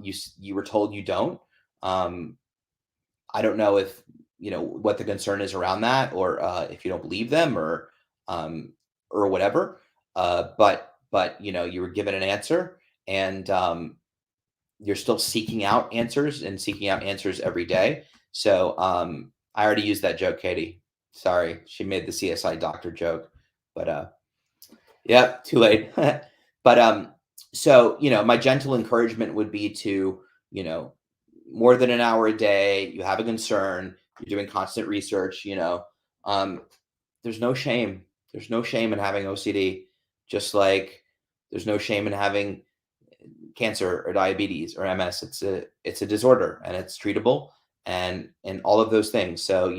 You were told you don't. I don't know if what the concern is around that, or if you don't believe them, or whatever. But you were given an answer, and you're still seeking out answers and seeking out answers every day. So I already used that joke, Katie. Sorry, she made the CSI doctor joke, but yeah, too late. But so my gentle encouragement would be to, more than an hour a day, you have a concern, you're doing constant research, um, there's no shame. There's no shame in having OCD, just like there's no shame in having cancer or diabetes or MS. It's a disorder, and it's treatable, and all of those things. So,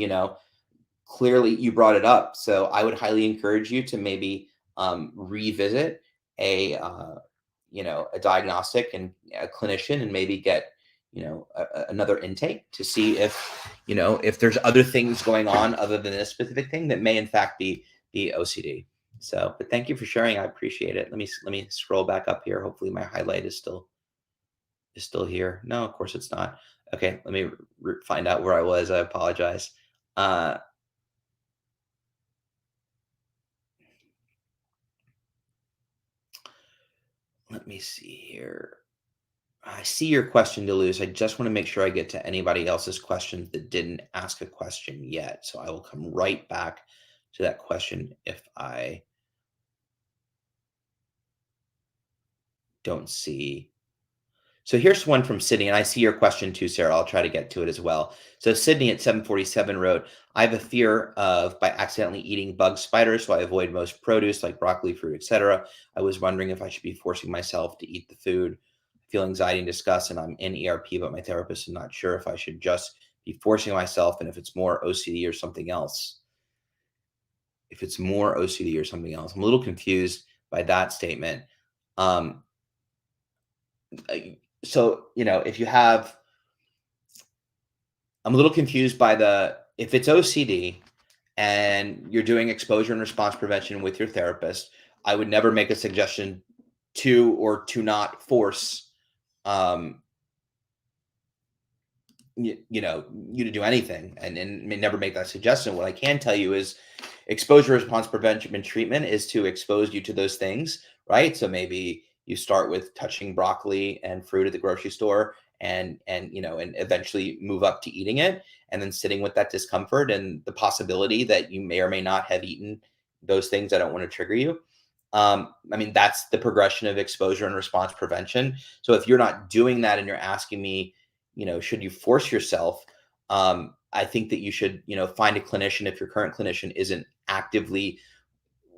clearly you brought it up. So I would highly encourage you to maybe revisit a diagnostic and a clinician, and maybe get, another intake to see if there's other things going on other than this specific thing that may in fact be OCD. So, but thank you for sharing. I appreciate it. Let me scroll back up here. Hopefully my highlight is still here. No, of course it's not. Okay, let me find out where I was. I apologize. Let me see here. I see your question, Deleuze. I just want to make sure I get to anybody else's questions that didn't ask a question yet. So I will come right back to that question if I don't see. So here's one from Sydney, and I see your question too, Sarah. I'll try to get to it as well. So Sydney at 747 wrote, I have a fear of by accidentally eating bug spiders, so I avoid most produce like broccoli, fruit, etc. I was wondering if I should be forcing myself to eat the food. I feel anxiety and disgust, and I'm in ERP, but my therapist is not sure if I should just be forcing myself and if it's more OCD or something else. If it's more OCD or something else. I'm a little confused by that statement. So, if you have, I'm a little confused by if it's OCD and you're doing exposure and response prevention with your therapist, I would never make a suggestion to not force, you to do anything, and may never make that suggestion. What I can tell you is exposure response prevention and treatment is to expose you to those things, right? So maybe you start with touching broccoli and fruit at the grocery store, and eventually move up to eating it, and then sitting with that discomfort and the possibility that you may or may not have eaten those things. I don't want to trigger you. I mean, that's the progression of exposure and response prevention. So if you're not doing that and you're asking me, should you force yourself? I think that you should, find a clinician if your current clinician isn't actively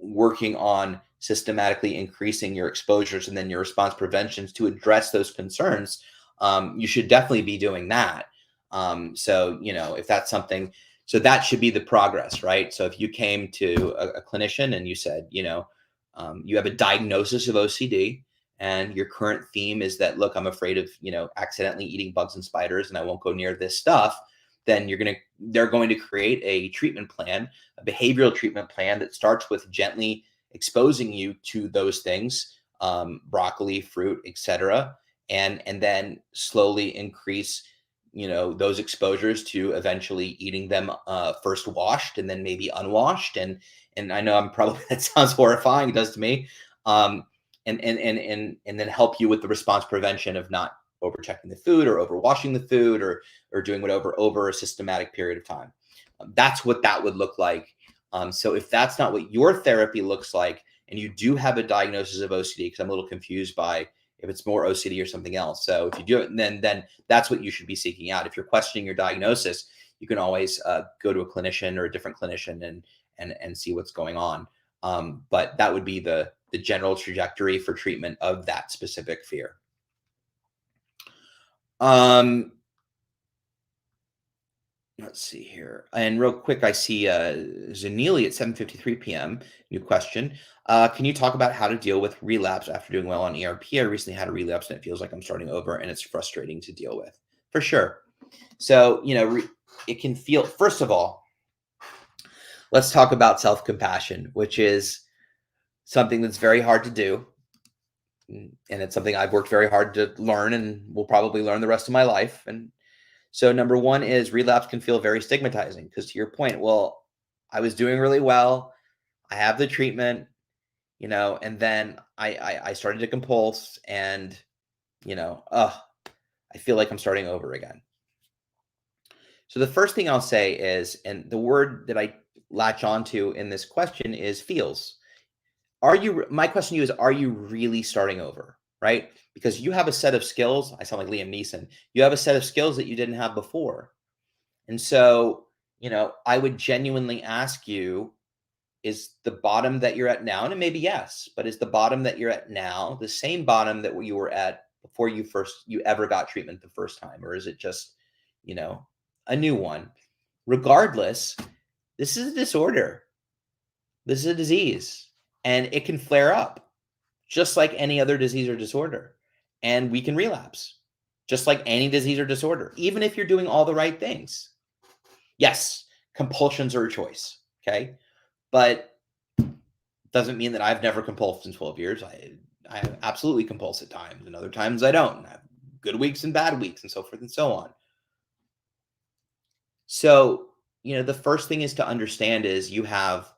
working on systematically increasing your exposures and then your response preventions to address those concerns. You should definitely be doing that. So, if that's something, so that should be the progress, right? So if you came to a clinician and you said, you have a diagnosis of OCD, and your current theme is that, look, I'm afraid of, accidentally eating bugs and spiders, and I won't go near this stuff, then they're going to create a treatment plan, a behavioral treatment plan that starts with gently exposing you to those things, broccoli, fruit, etc., and then slowly increase, those exposures to eventually eating them, first washed and then maybe unwashed. And I know that sounds horrifying. It does to me. And then help you with the response prevention of not over checking the food or over washing the food, or doing whatever over a systematic period of time. That's what that would look like. So if that's not what your therapy looks like, and you do have a diagnosis of OCD, because I'm a little confused by if it's more OCD or something else. So if you do it, then that's what you should be seeking out. If you're questioning your diagnosis, you can always go to a clinician or a different clinician and see what's going on. But that would be the general trajectory for treatment of that specific fear. Let's see here. And real quick, I see Zanili at 7:53 p.m. New question. Can you talk about how to deal with relapse after doing well on ERP? I recently had a relapse and it feels like I'm starting over, and it's frustrating to deal with. For sure. So, it can feel, first of all, let's talk about self-compassion, which is something that's very hard to do. And it's something I've worked very hard to learn and will probably learn the rest of my life. And so number one is relapse can feel very stigmatizing, because to your point, well, I was doing really well. I have the treatment, and then I started to compulse, and, I feel like I'm starting over again. So the first thing I'll say is, and the word that I latch onto in this question is feels. My question to you is, are you really starting over, right? Because you have a set of skills. I sound like Liam Neeson. You have a set of skills that you didn't have before. And so, I would genuinely ask you, is the bottom that you're at now, and maybe yes, but is the bottom that you're at now the same bottom that you were at before you ever got treatment the first time? Or is it just, a new one? Regardless, this is a disorder. This is a disease, and it can flare up just like any other disease or disorder. And we can relapse just like any disease or disorder, even if you're doing all the right things. Yes, compulsions are a choice, okay? But doesn't mean that I've never compulsed in 12 years. I absolutely compulse at times, and other times I don't. I have good weeks and bad weeks, and so forth and so on. So, the first thing is to understand is you have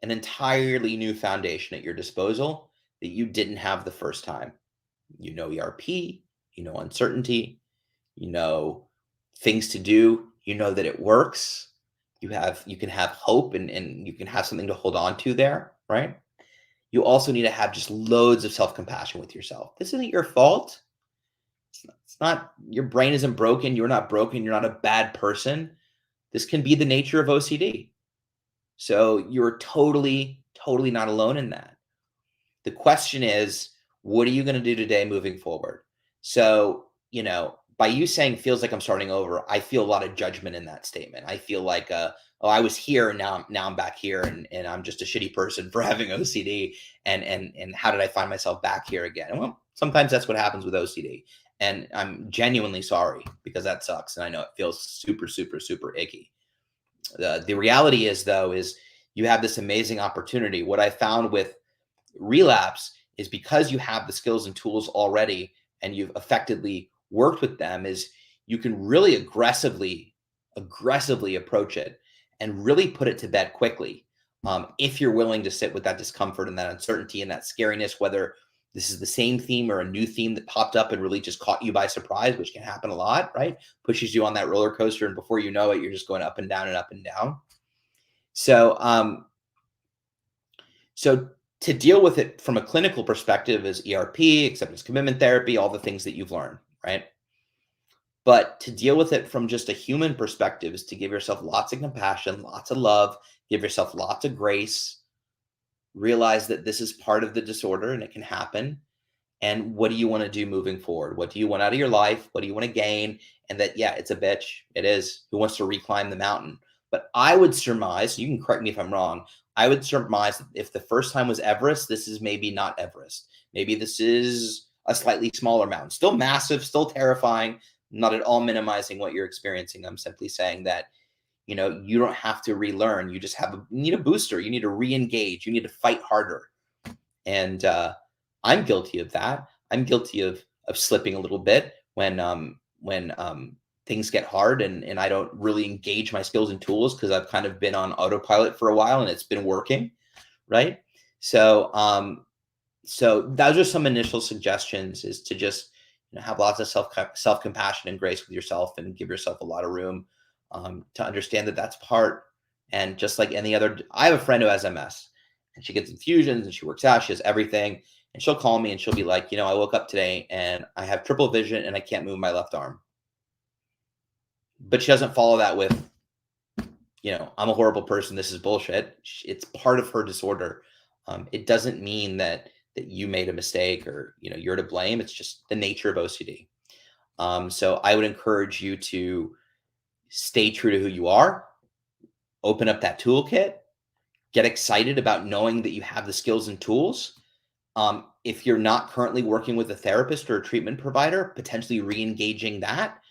an entirely new foundation at your disposal that you didn't have the first time. ERP, uncertainty, things to do, that it works. You can have hope, and you can have something to hold on to there, right? You also need to have just loads of self-compassion with yourself. This isn't your fault. It's not, your brain isn't broken. You're not broken. You're not a bad person. This can be the nature of OCD. So you're totally, totally not alone in that. The question is, what are you going to do today moving forward? So, by you saying feels like I'm starting over, I feel a lot of judgment in that statement. I feel like, I was here and now I'm back here, and I'm just a shitty person for having OCD. And how did I find myself back here again? And well, sometimes that's what happens with OCD. And I'm genuinely sorry, because that sucks. And I know it feels super, super, super icky. The reality is, though, is you have this amazing opportunity. What I found with relapse is, because you have the skills and tools already and you've effectively worked with them, is you can really aggressively approach it and really put it to bed quickly. If you're willing to sit with that discomfort and that uncertainty and that scariness, whether this is the same theme or a new theme that popped up and really just caught you by surprise, which can happen a lot, right? Pushes you on that roller coaster, and before you know it, you're just going up and down and up and down. So, so to deal with it from a clinical perspective is ERP, acceptance commitment therapy, all the things that you've learned, right? But to deal with it from just a human perspective is to give yourself lots of compassion, lots of love, give yourself lots of grace, realize that this is part of the disorder and it can happen. And what do you want to do moving forward? What do you want out of your life? What do you want to gain? And that, yeah, it's a bitch. It is. Who wants to reclimb the mountain? But I would surmise, you can correct me if I'm wrong, I would surmise that if the first time was Everest, this is maybe not Everest. Maybe this is a slightly smaller mountain. Still massive, still terrifying, not at all minimizing what you're experiencing. I'm simply saying that, you don't have to relearn. You just you need a booster. You need to re-engage. You need to fight harder. And I'm guilty of that. I'm guilty of slipping a little bit when things get hard and I don't really engage my skills and tools, because I've kind of been on autopilot for a while and it's been working, right? So so those are some initial suggestions, is to just have lots of self-compassion and grace with yourself, and give yourself a lot of room to understand that that's part. And just like any other, I have a friend who has MS, and she gets infusions and she works out. She has everything. And she'll call me and she'll be like, I woke up today and I have triple vision and I can't move my left arm. But she doesn't follow that with, I'm a horrible person. This is bullshit. It's part of her disorder. It doesn't mean that you made a mistake or, you're to blame. It's just the nature of OCD. So I would encourage you to stay true to who you are, open up that toolkit, get excited about knowing that you have the skills and tools. If you're not currently working with a therapist or a treatment provider, potentially re-engaging that,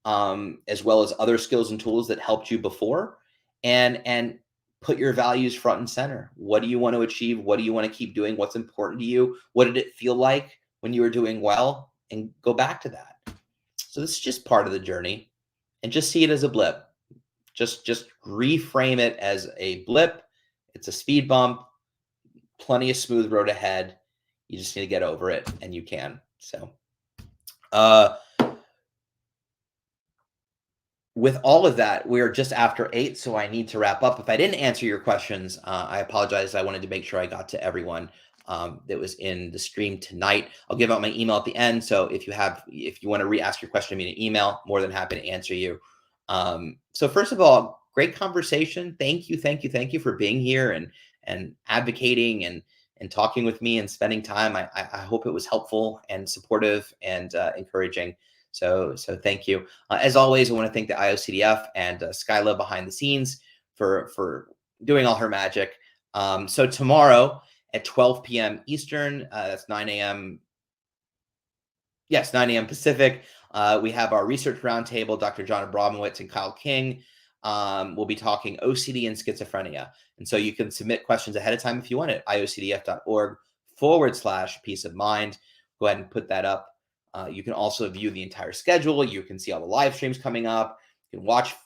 as well as other skills and tools that helped you before, and put your values front and center. What do you want to achieve? What do you want to keep doing? What's important to you? What did it feel like when you were doing well? And go back to that. So this is just part of the journey, and just see it as a blip. Just reframe it as a blip. It's a speed bump, plenty of smooth road ahead. You just need to get over it, and you can. So, with all of that, we're just after 8, so I need to wrap up. If I didn't answer your questions, I apologize. I wanted to make sure I got to everyone that was in the stream tonight. I'll give out my email at the end. So if you want to re-ask your question to me in an email, more than happy to answer you. So first of all, great conversation. Thank you for being here and advocating and talking with me and spending time. I hope it was helpful and supportive and encouraging. So thank you. As always, I want to thank the IOCDF and Skyla behind the scenes for doing all her magic. So tomorrow at 12 p.m. Eastern, that's 9 a.m. Yes, 9 a.m. Pacific. We have our research roundtable. Dr. John Abramowitz and Kyle King will be talking OCD and schizophrenia. And so you can submit questions ahead of time if you want at iocdf.org/peace of mind. Go ahead and put that up. You can also view the entire schedule. You can see all the live streams coming up. You can watch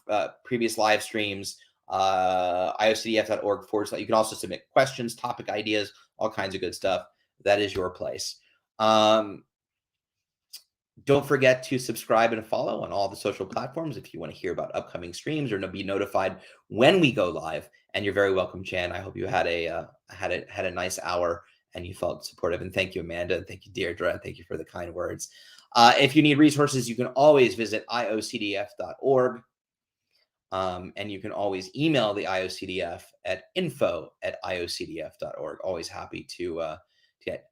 previous live streams, iocdf.org/. You can also submit questions, topic ideas, all kinds of good stuff. That is your place. Don't forget to subscribe and follow on all the social platforms if you want to hear about upcoming streams or to be notified when we go live. And you're very welcome, Chan. I hope you had a nice hour and you felt supportive. And thank you, Amanda. And thank you, Deirdre. And thank you for the kind words. If you need resources, you can always visit iocdf.org. And you can always email the IOCDF at info@iocdf.org. Always happy to get.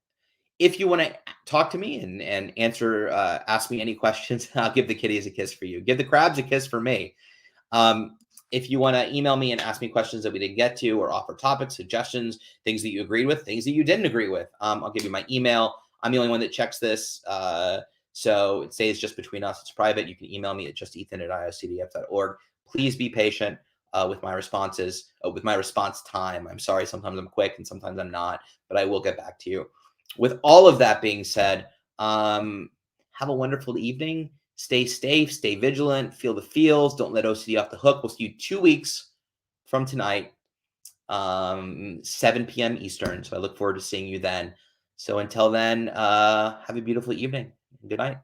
If you want to talk to me and answer, ask me any questions, I'll give the kitties a kiss for you. Give the crabs a kiss for me. If you want to email me and ask me questions that we didn't get to or offer topics, suggestions, things that you agreed with, things that you didn't agree with, I'll give you my email. I'm the only one that checks this. So it stays just between us. It's private. You can email me at justethan@iocdf.org. Please be patient with my responses, with my response time. I'm sorry, sometimes I'm quick and sometimes I'm not, but I will get back to you. With all of that being said, have a wonderful evening. Stay safe, stay vigilant, feel the feels. Don't let OCD off the hook. We'll see you 2 weeks from tonight, 7 p.m. Eastern. So I look forward to seeing you then. So until then, have a beautiful evening. Good night.